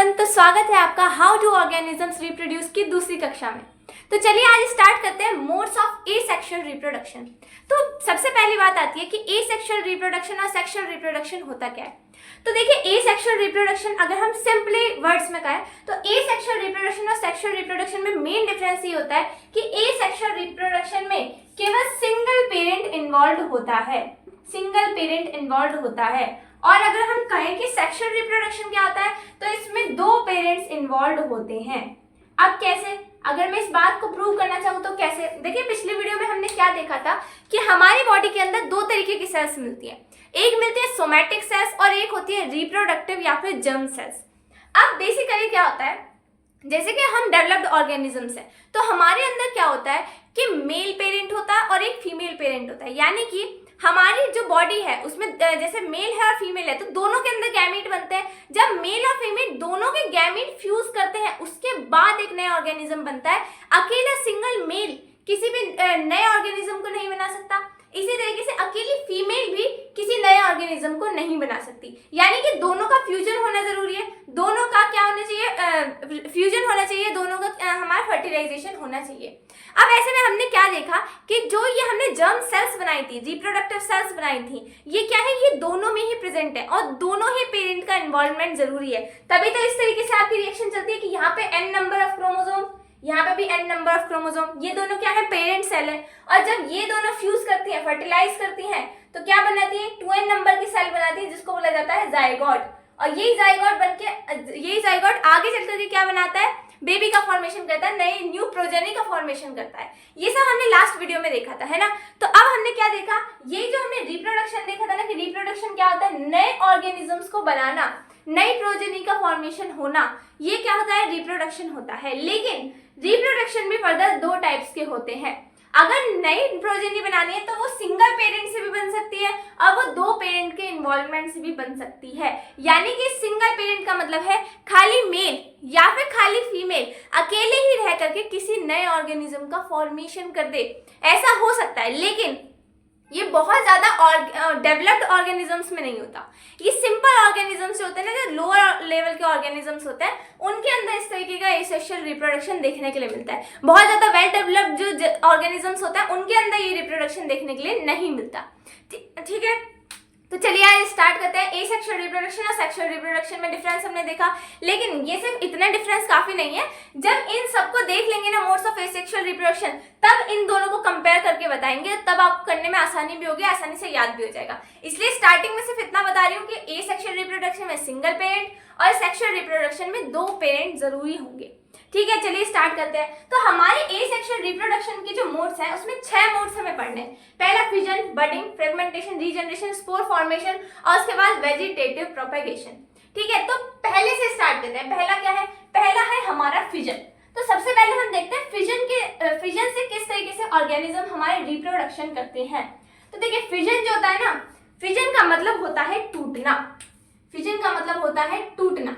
Everyone, तो स्वागत है आपका हाउ डू ऑर्गेनिजम्स रिप्रोड्यूस की दूसरी कक्षा में। तो चलिए आज स्टार्ट करते हैं मोड्स ऑफ एसेक्सुअल रिप्रोडक्शन। तो सबसे पहली बात आती है कि एसेक्सुअल रिप्रोडक्शन और सेक्सुअल रिप्रोडक्शन होता क्या है। तो देखिए, एसेक्सुअल रिप्रोडक्शन अगर हम सिंपली वर्ड्स में कहें तो एसेक्सुअल रिप्रोडक्शन और सेक्सुअल रिप्रोडक्शन में मेन डिफरेंस ये होता है कि एसेक्सुअल रिप्रोडक्शन में केवल सिंगल पेरेंट इन्वॉल्व होता है, सिंगल पेरेंट इन्वॉल्व होता है। और अगर हम कहें कि सेक्सुअल रिप्रोडक्शन क्या होता है तो इसमें दो पेरेंट्स इन्वॉल्व होते हैं। अब कैसे, अगर मैं इस बात को प्रूव करना चाहूँ तो कैसे, देखिए पिछली वीडियो में हमने क्या देखा था कि हमारी बॉडी के अंदर दो तरीके की सेल्स मिलती है, एक मिलती है सोमैटिक सेल्स और एक होती है रिप्रोडक्टिव या फिर जर्म सेल्स। अब बेसिकली क्या होता है, जैसे कि हम डेवलप्ड ऑर्गेनिजम्स हैं तो हमारे अंदर क्या होता है कि मेल पेरेंट होता है और एक फीमेल पेरेंट होता है। यानी कि हमारी जो बॉडी है उसमें जैसे मेल है और फीमेल है तो दोनों के अंदर गैमीट बनते हैं। जब मेल और फीमेल दोनों के गैमीट फ्यूज करते हैं उसके बाद एक नया ऑर्गेनिज्म बनता है। अकेला सिंगल मेल किसी भी नए ऑर्गेनिज्म को नहीं बना सकता, इसी तरीके से अकेली फीमेल भी किसी नए ऑर्गेनिज्म को नहीं बना सकती। यानी कि दोनों का फ्यूजन होना जरूरी है, दोनों का क्या होना चाहिए, फ्यूजन होना चाहिए, दोनों का हमारा फर्टिलाइजेशन होना चाहिए। अब ऐसे में हमने क्या देखा कि जो ये हमने जर्म सेल्स बनाई थी, रिप्रोडक्टिव सेल्स बनाई थी, ये क्या है, ये दोनों में ही प्रेजेंट है और दोनों ही पेरेंट का इन्वॉल्वमेंट जरूरी है। तभी तो इस तरीके से आपकी रिएक्शन चलती है कि यहाँ पे n नंबर ऑफ क्रोमोसोम, यहाँ पे भी n नंबर ऑफ क्रोमोसोम, ये दोनों क्या है, पेरेंट सेल है। और जब ये दोनों फ्यूज करती हैं, फर्टिलाइज करती हैं तो क्या बनाती है, 2n नंबर की सेल बनाती है जिसको बोला जाता है जाइगोट। और यही जाइगोट आगे चल करके क्या बनाता है, बेबी का फॉर्मेशन करता है, नई न्यू प्रोजेनी का फॉर्मेशन करता है। ये सब हमने लास्ट वीडियो में देखा था, है ना। तो अब हमने क्या देखा, ये जो हमने रिप्रोडक्शन देखा था ना कि रिप्रोडक्शन क्या होता है, नए ऑर्गेनिजम्स को बनाना, नई प्रोजेनी का फॉर्मेशन होना, ये क्या होता है, रिप्रोडक्शन होता है। लेकिन रिप्रोडक्शन भी फर्दर दो टाइप्स के होते हैं। अगर नई प्रोजेनी बनानी है तो वो सिंगल पेरेंट से भी बन सकती है और वो दो पेरेंट के इन्वॉल्वमेंट से भी बन सकती है। यानी कि सिंगल पेरेंट का मतलब है खाली मेल या फिर खाली फीमेल अकेले ही रह करके किसी नए ऑर्गेनिज्म का फॉर्मेशन कर दे, ऐसा हो सकता है। लेकिन ये बहुत ज्यादा डेवलप्ड ऑर्गेनिजम्स में नहीं होता। ये सिंपल ऑर्गेनिजम्स जो होते हैं ना, जो लोअर लेवल के ऑर्गेनिजम्स होते हैं, उनके अंदर इस तरीके का एसेक्सुअल रिप्रोडक्शन देखने के लिए मिलता है। बहुत ज्यादा वेल डेवलप्ड जो ऑर्गेनिजम्स होते हैं उनके अंदर ये रिप्रोडक्शन देखने के लिए नहीं मिलता। ठीक है, तो चलिए आज स्टार्ट करते हैं। एसेक्सुअल रिप्रोडक्शन और सेक्सुअल रिप्रोडक्शन में डिफरेंस हमने देखा, लेकिन ये सिर्फ इतना डिफरेंस काफी नहीं है। जब इन सबको देख लेंगे ना, मोड्स ऑफ एसेक्सुअल रिप्रोडक्शन, तब इन दोनों को कंपेयर करके बताएंगे, तब आपको करने में आसानी भी होगी, आसानी से याद भी हो जाएगा। इसलिए स्टार्टिंग में सिर्फ इतना बता रही हूँ कि एसेक्सुअल रिप्रोडक्शन में सिंगल पेरेंट और सेक्सुअल रिप्रोडक्शन में दो पेरेंट जरूरी होंगे। ठीक है, चलिए स्टार्ट करते हैं। तो हमारे एसेक्सुअल रिप्रोडक्शन के जो मोड्स हैं उसमें 6 मोड्स हमें पढ़ने हैं। पहला fission, budding, fragmentation, regeneration, spore formation और उसके बाद वेजिटेटिव प्रोपेगेशन। ठीक है, तो पहले से स्टार्ट करते हैं। पहला क्या है, पहला है हमारा फिजन। तो सबसे पहले हम देखते हैं फिजन से किस तरीके से ऑर्गेनिज्म हमारे रिप्रोडक्शन करते हैं। तो देखिए, फिजन जो होता है ना, फिजन का मतलब होता है टूटना। फिजन का मतलब होता है टूटना।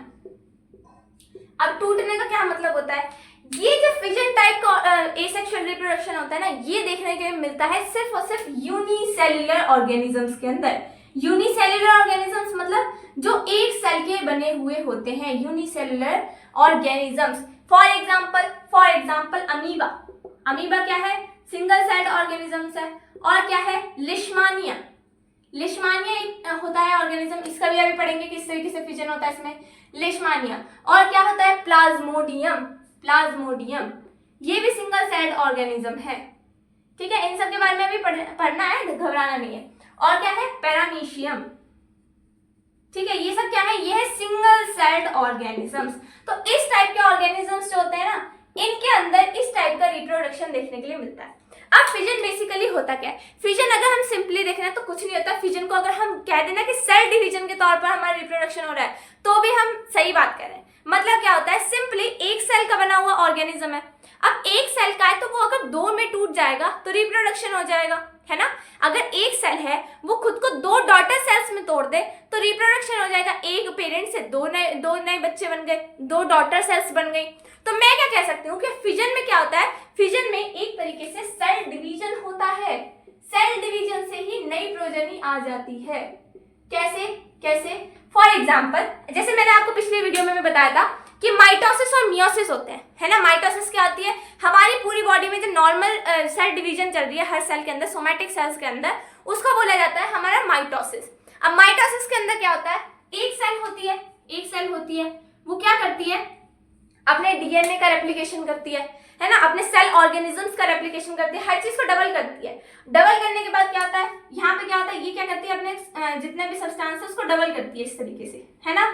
अब टूटने का क्या मतलब होता है, ये जो फिजन टाइप का एसेक्सुअल रिप्रोडक्शन होता है ना, ये देखने के लिए मिलता है सिर्फ और सिर्फ यूनिसेल्युलर ऑर्गेनिजम्स के अंदर। यूनिसेल्युलर ऑर्गेनिजम्स मतलब जो एक सेल के बने हुए होते हैं, unicellular organisms. For example amoeba. Amoeba क्या है, सिंगल सेल्ड ऑर्गेनिजम्स है। और क्या है, लिशमानिया। लिशमानिया होता है ऑर्गेनिज्म, इसका भी अभी पढ़ेंगे किस तरीके से फिजन होता है इसमें, लिशमानिया। और क्या होता है, प्लाज्मोडियम। प्लाज्मोडियम ये भी सिंगल सेल्ड ऑर्गेनिज्म है। ठीक है, इन सब के बारे में भी पढ़ना है, घबराना नहीं है। और क्या है, पैरामीशियम। ठीक है, ये सब क्या है, ये है सिंगल सेल्ड ऑर्गेनिजम्स। तो इस टाइप के ऑर्गेनिजम्स जो होते हैं ना, इनके अंदर इस टाइप का रिप्रोडक्शन देखने के लिए मिलता है। अब फिजन बेसिकली होता क्या है, फिजन अगर हम सिंपली देखें तो कुछ नहीं होता। फिजन को अगर हम कह देना कि सेल डिवीजन के तौर पर हमारा रिप्रोडक्शन हो रहा है तो भी हम सही बात कर रहे हैं। मतलब क्या होता है, सिंपली एक सेल का बना हुआ ऑर्गेनिज्म है। अब एक सेल का है तो वो अगर दो में टूट जाएगा तो रिप्रोडक्शन हो जाएगा, है ना। अगर एक सेल है वो खुद को दो डॉटर सेल्स में तोड़ दे तो रिप्रोडक्शन हो जाएगा। एक पेरेंट से दो नए बच्चे बन गए, दो डॉटर सेल्स बन गई। तो मैं क्या कह सकती हूँ कि फिजन में क्या होता है, फिजन में एक तरीके से सेल डिवीजन होता है। सेल डिवीजन से ही नई प्रोजेनी आ जाती है। कैसे, फॉर एग्जाम्पल, जैसे मैंने आपको पिछली वीडियो में भी बताया था कि माइटोसिस और मियोसिस होते हैं, है ना। माइटोसिस क्या होती है, हमारी पूरी बॉडी में जो नॉर्मल सेल डिवीजन चल रही है हर सेल के अंदर, सोमैटिक सेल्स के अंदर, उसको बोला जाता है हमारा माइटोसिस। अब माइटोसिस के अंदर क्या होता है, एक सेल होती है, वो क्या करती है, अपने डीएनए का रेप्लिकेशन करती है ना, अपने सेल ऑर्गेनिजम्स का रेप्लिकेशन करती है, हर चीज को डबल करती है। डबल करने के बाद क्या होता है, यहाँ पे क्या होता है, ये क्या करती है, अपने जितने भी सब्सटेंस है उसको डबल करती है इस तरीके से, है ना।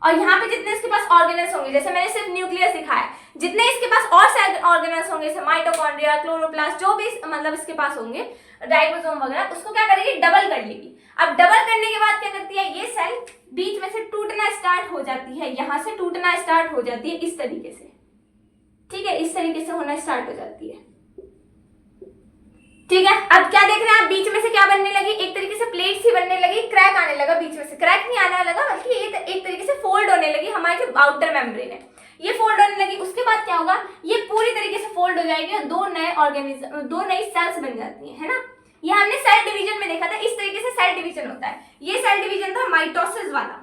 और यहाँ पे जितने इसके पास ऑर्गेनल्स होंगे, जैसे मैंने सिर्फ न्यूक्लियस दिखाया, जितने इसके पास और सेल ऑर्गेनल्स होंगे, जैसे माइटोकॉन्ड्रिया, क्लोरोप्लास्ट, जो भी मतलब इसके पास होंगे, राइबोसोम वगैरह, उसको क्या करेगी, डबल कर लेगी। अब डबल करने के बाद क्या करती है, ये सेल बीच में से टूटना स्टार्ट हो जाती है, यहां से टूटना स्टार्ट हो जाती है इस तरीके से, ठीक है, इस तरीके से होना स्टार्ट हो जाती है, ठीक है। अब क्या देख रहे हैं आप, बीच में से क्या बनने लगी, एक तरीके से प्लेट सी बनने लगी, क्रैक आने लगा, बीच में से क्रैक नहीं आने लगा बल्कि ये एक तरीके से फोल्ड होने लगी, हमारी जो आउटर मेम्ब्रेन है ये फोल्ड होने लगी। उसके बाद क्या होगा, ये पूरी तरीके से फोल्ड हो जाएगी और दो नई सेल्स बन जाती है ना। ये हमने सेल डिवीजन में देखा था, इस तरीके से सेल डिवीजन होता है। ये सेल डिवीजन था माइटोसिस वाला,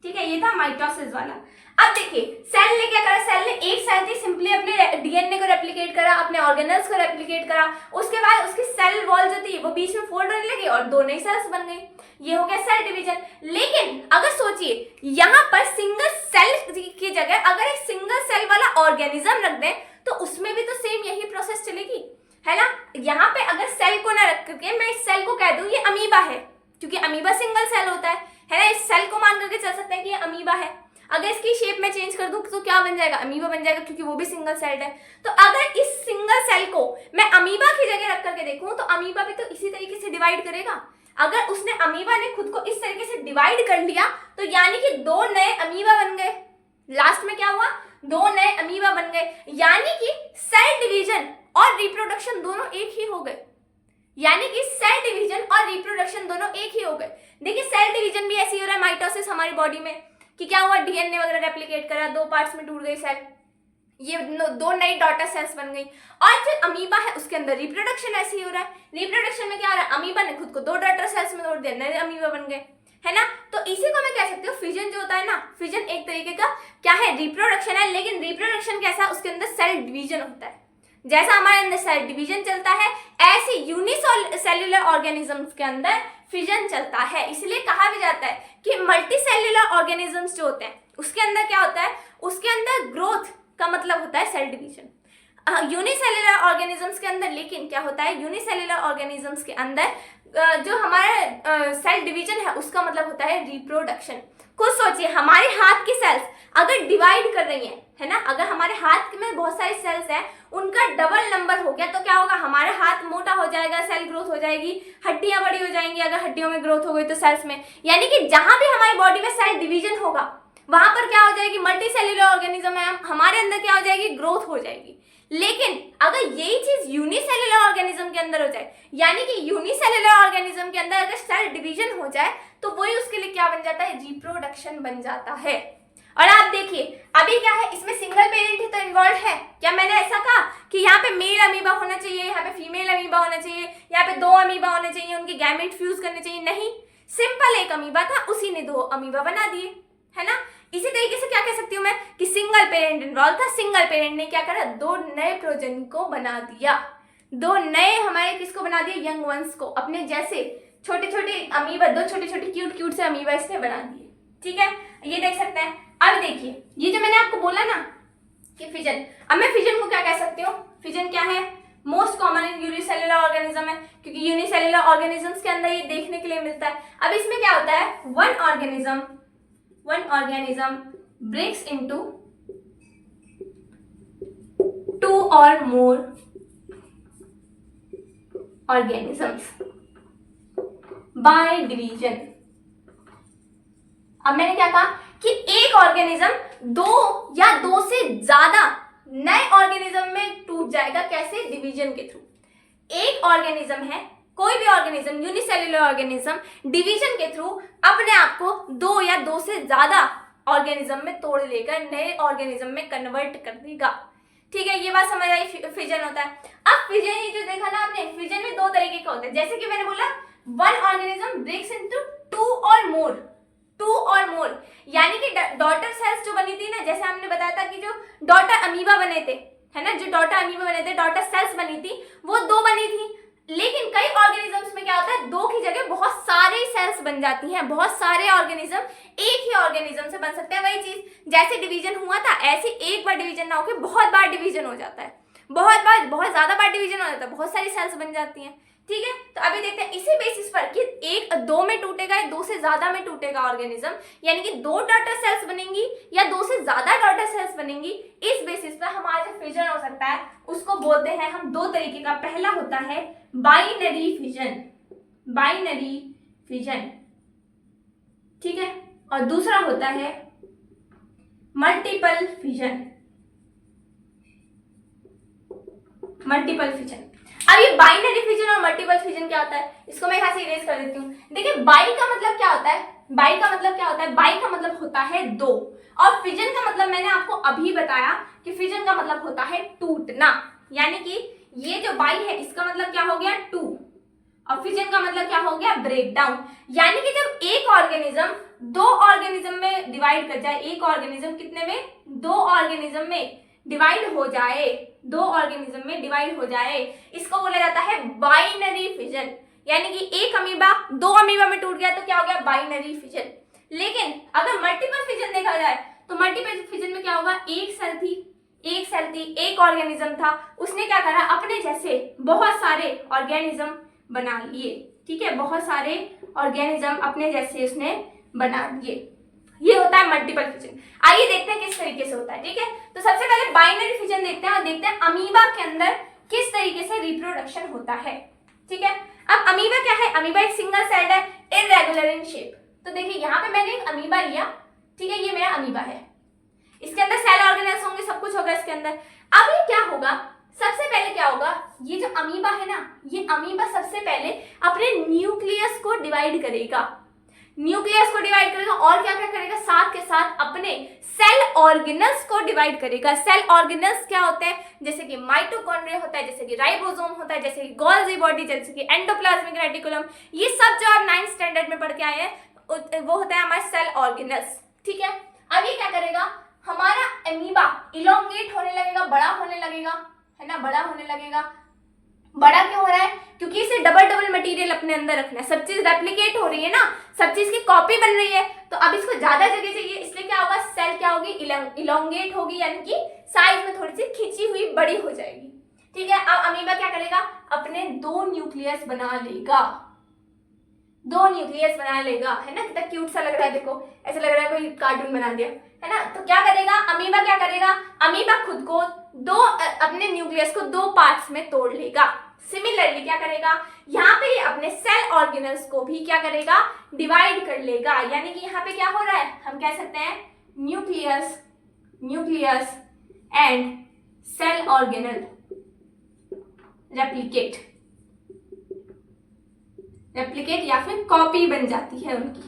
ठीक है, ये था माइटोसिस वाला। अब देखिए सेल ने क्या करा, सेल ने एक सेल थी, सिंपली अपने डीएनए को रेप्लिकेट करा, अपने ऑर्गेनल्स को रेप्लिकेट करा, उसके बाद उसकी सेल वॉल जो थी वो बीच में फोल्ड होने लगी और दो नई सेल्स बन गई, ये हो गया सेल डिवीजन। लेकिन अगर सोचिए यहाँ पर सिंगल सेल की जगह अगर एक सिंगल सेल वाला ऑर्गेनिज्म रख दें तो उसमें भी तो सेम यही प्रोसेस चलेगी, है ना। यहाँ पे अगर सेल को ना रख करके मैं इस सेल को कह दूं ये अमीबा है, क्योंकि अमीबा सिंगल सेल होता है ना, इस सेल को मान करके चल सकते हैं कि ये अमीबा है। अगर इसकी शेप में चेंज कर दूं तो क्या बन जाएगा, अमीबा बन जाएगा, क्योंकि वो भी सिंगल सेल्ड है। तो अगर इस सिंगल सेल को मैं अमीबा की जगह रख करके देखूं तो अमीबा भी तो इसी तरीके से डिवाइड करेगा। अगर उसने अमीबा ने खुद को इस तरीके से डिवाइड कर लिया तो यानी कि दो नए अमीबा बन गए। लास्ट में क्या हुआ, दो नए अमीबा बन गए, यानी कि सेल डिवीजन और रिप्रोडक्शन दोनों एक ही हो गए, यानी कि सेल डिवीजन और रिप्रोडक्शन दोनों एक ही हो गए। देखिए सेल डिवीजन भी ऐसे ही हो रहा है माइटोसिस हमारी बॉडी में, कि क्या हुआ, डीएनए वगैरह रेप्लिकेट करा, दो पार्ट्स में टूट गई सेल, ये दो नई डॉटर सेल्स बन गई। और जो अमीबा है उसके अंदर रिप्रोडक्शन ऐसे ही हो रहा है। रिप्रोडक्शन में क्या हो रहा है, अमीबा ने खुद को दो डॉटर सेल्स में तोड़ दिया, नए अमीबा बन गए, है ना। तो इसी को मैं कह सकती हूँ फिजन जो होता है ना, फिजन एक तरीके का क्या है, रिप्रोडक्शन है। लेकिन रिप्रोडक्शन कैसा, उसके अंदर सेल डिवीजन होता है। जैसा हमारे अंदर सेल डिवीजन चलता है ऐसे यूनिसेल्युलर ऑर्गेनिजम्स के अंदर फिजन चलता है। इसलिए कहा भी जाता है कि मल्टीसेल्युलर ऑर्गेनिजम्स जो होते हैं उसके अंदर क्या होता है, उसके अंदर ग्रोथ का मतलब होता है सेल डिवीजन। यूनिसेल्युलर ऑर्गेनिजम्स के अंदर लेकिन क्या होता है, यूनिसेल्युलर ऑर्गेनिजम्स के अंदर जो हमारा सेल डिवीजन है उसका मतलब होता है रिप्रोडक्शन। खुद सोचिए हमारे हाथ की सेल्स अगर डिवाइड कर रही है ना, अगर हमारे हाथ में बहुत सारी सेल्स हैं उनका डबल नंबर हो गया तो क्या होगा, हमारा हाथ मोटा हो जाएगा, सेल ग्रोथ हो जाएगी, हड्डियां बड़ी हो जाएंगी, अगर हड्डियों में ग्रोथ हो गई तो सेल्स में, यानी कि जहां भी हमारी बॉडी में सेल डिवीजन होगा वहां पर क्या हो जाएगी, मल्टी सेल्युलर ऑर्गेनिज्म है, हमारे अंदर क्या हो जाएगी, ग्रोथ हो जाएगी। लेकिन अगर यही चीज यूनिसेल्युलर ऑर्गेनिज्म के अंदर हो जाए, यानी कि यूनिसेल्युलर ऑर्गेनिज्म के अंदर अगर सेल डिवीजन हो जाए तो वही उसके लिए क्या बन जाता है, रिप्रोडक्शन बन जाता है। और आप देखिए अभी क्या है, इसमें सिंगल पेरेंट ही तो इन्वॉल्व है। क्या मैंने ऐसा कहा कि यहाँ पे मेल अमीबा होना चाहिए, यहाँ पे फीमेल अमीबा होना चाहिए, यहाँ पे दो अमीबा होने चाहिए, उनके गैमेट फ्यूज करने चाहिए? नहीं, सिंपल एक अमीबा था, उसी ने दो अमीबा बना दिए, है ना। इसी तरीके से क्या कह सकती हूँ मैं कि सिंगल पेरेंट इन्वॉल्व था, सिंगल पेरेंट ने क्या करा, दो नए प्रोजन को बना दिया, दो नए हमारे किसको बना दिए, यंग वंस को, अपने जैसे छोटे छोटे अमीबा, दो छोटे छोटे क्यूट क्यूट से अमीबा इसने बना दिए, ठीक है, ये देख सकते हैं। अब देखिए ये जो मैंने आपको बोला ना कि फिजन, अब मैं फिजन को क्या कह सकती हूँ, फिजन क्या है, most common in unicellular organism है, क्योंकि यूनिसेल्युलर ऑर्गेनिजम्स के अंदर ये देखने के लिए मिलता है। अब इसमें क्या होता है, one organism breaks into two और मोर ऑर्गेनिजम्स बाय डिवीजन। अब मैंने क्या कहा कि एक ऑर्गेनिज्म दो या दो से ज्यादा नए ऑर्गेनिज्म में टूट जाएगा, कैसे, डिवीजन के थ्रू। एक ऑर्गेनिज्म है, कोई भी ऑर्गेनिज्म, यूनिसेल्युलर ऑर्गेनिज्म डिवीजन के थ्रू अपने आप को दो या दो से ज्यादा ऑर्गेनिज्म में तोड़ लेकर नए ऑर्गेनिज्म में कन्वर्ट कर देगा, ठीक है। ये बात समझ आई, फिजन होता है। अब फिजन ये जो देखा ना आपने, फिजन में दो तरीके का होता है, जैसे कि मैंने बोला one organism breaks into two और मोर, टू और मोर, यानी कि डॉटर सेल्स जो बनी थी ना, जैसे हमने बताया था कि जो डॉटर अमीबा बने थे, है ना, जो डॉटर अमीबा बने थे, डॉटर सेल्स बनी थी, वो 2 बनी थी। लेकिन कई ऑर्गेनिजम्स में क्या होता है, 2 की जगह बहुत सारे सेल्स बन जाती हैं, बहुत सारे ऑर्गेनिज्म एक ही ऑर्गेनिज्म से बन सकते हैं। वही चीज जैसे डिवीजन हुआ था, ऐसे एक बार डिवीजन ना होकर बहुत बार डिवीजन हो जाता है, बहुत ज्यादा बार डिवीजन हो जाता है, बहुत सारी सेल्स बन जाती हैं। ठीक है, तो अभी देखते हैं इसी बेसिस पर कि 1-2 में टूटेगा या 2 से ज्यादा में टूटेगा ऑर्गेनिज्म, यानी कि 2 डॉटर सेल्स बनेंगी या 2 से ज्यादा डॉटर सेल्स बनेंगी। इस बेसिस पर हमारा जो फिजन हो सकता है उसको बोलते हैं हम 2 तरीके का। पहला होता है बाइनरी फिजन, बाइनरी फिजन, ठीक है, और दूसरा होता है मल्टीपल फिजन, मल्टीपल फिजन। अब ये बाइनरी फिजन और मल्टीपल फिजन क्या होता है, इसको मैं यहां से इरेज कर देती हूँ। देखिए बाई का मतलब क्या होता है, बाई का मतलब क्या होता है, बाई का मतलब होता है 2, और फिजन का मतलब मैंने आपको अभी बताया कि फिजन का मतलब होता है टूटना, यानी कि ये जो बाई है इसका मतलब क्या हो गया 2, और फिजन का मतलब क्या हो गया ब्रेक डाउन। यानी कि जब एक ऑर्गेनिज्म 2 ऑर्गेनिज्म में डिवाइड कर जाए, एक ऑर्गेनिज्म कितने में, 2 ऑर्गेनिज्म में डिवाइड हो जाए, 2 ऑर्गेनिज्म में डिवाइड हो जाए, इसको बोला जाता है बाइनरी फिजन। यानी कि एक अमीबा 2 अमीबा में टूट गया तो क्या हो गया, बाइनरी फिजन। लेकिन अगर मल्टीपल फिजन देखा जाए तो मल्टीपल फिजन में क्या होगा, एक सेल थी, एक ऑर्गेनिज्म था, उसने क्या करा, अपने जैसे बहुत सारे ऑर्गेनिज्म बना लिए। ठीक है, बहुत सारे ऑर्गेनिज्म अपने जैसे उसने बना लिए, ये होता है मल्टीपल फिजन। आइए देखते हैं किस तरीके से होता है। ठीक है, तो सबसे पहले बाइनरी फिजन देखते हैं और देखते हैं अमीबा के अंदर किस तरीके से रिप्रोडक्शन होता है। ठीक है, अब अमीबा क्या है, अमीबा एक सिंगल सेल है, इररेगुलर इन शेप। तो देखिए यहाँ पे मैंने एक अमीबा लिया, ठीक है, ये मेरा अमीबा है, इसके अंदर सेल ऑर्गेनेल्स होंगे, सब कुछ होगा इसके अंदर। अब ये क्या होगा, सबसे पहले क्या होगा, ये जो अमीबा है ना, ये अमीबा सबसे पहले अपने न्यूक्लियस को डिवाइड करेगा, न्यूक्लियस को डिवाइड करेगा, और क्या क्या करेगा, साथ के साथ अपने सेल ऑर्गेनल्स को डिवाइड करेगा। सेल ऑर्गेनल्स क्या होते हैं, जैसे कि माइटोकॉन्ड्रिया होता है, जैसे कि राइबोसोम होता है, जैसे कि गोल्गी बॉडी, जैसे कि एंडोप्लाज्मिक रेटिकुलम, ये सब जो आप 9th स्टैंडर्ड में पढ़ के आए हैं वो होता है हमारे सेल ऑर्गेनल्स। ठीक है, अब ये क्या करेगा, हमारा अमीबा इलोंगेट होने लगेगा, बड़ा होने लगेगा, है ना, बड़ा होने लगेगा। बड़ा क्यों हो रहा है, क्योंकि इसे डबल मटेरियल अपने अंदर रखना है, सब चीज रेप्लिकेट हो रही है ना, सब चीज की कॉपी बन रही है, तो अब इसको ज्यादा जगह चाहिए, इसलिए क्या होगा, सेल क्या होगी, इलोंगेट होगी, यानी कि साइज में थोड़ी सी खिंची हुई बड़ी हो जाएगी। ठीक है, अब अमीबा क्या करेगा, अपने 2 न्यूक्लियस बना लेगा, 2 न्यूक्लियस बना लेगा, है ना, कितना क्यूट सा लग रहा है, देखो ऐसा लग रहा है कोई कार्टून बना दिया, है ना। तो क्या करेगा अमीबा, क्या करेगा अमीबा, खुद को अपने न्यूक्लियस को 2 पार्ट्स में तोड़ लेगा। सिमिलरली क्या करेगा, यहाँ पे अपने सेल ऑर्गेनल्स को भी क्या करेगा, डिवाइड कर लेगा, यानी कि यहाँ पे क्या हो रहा है, हम कह सकते हैं nucleus and cell organelle replicate या फिर कॉपी बन जाती है, उनकी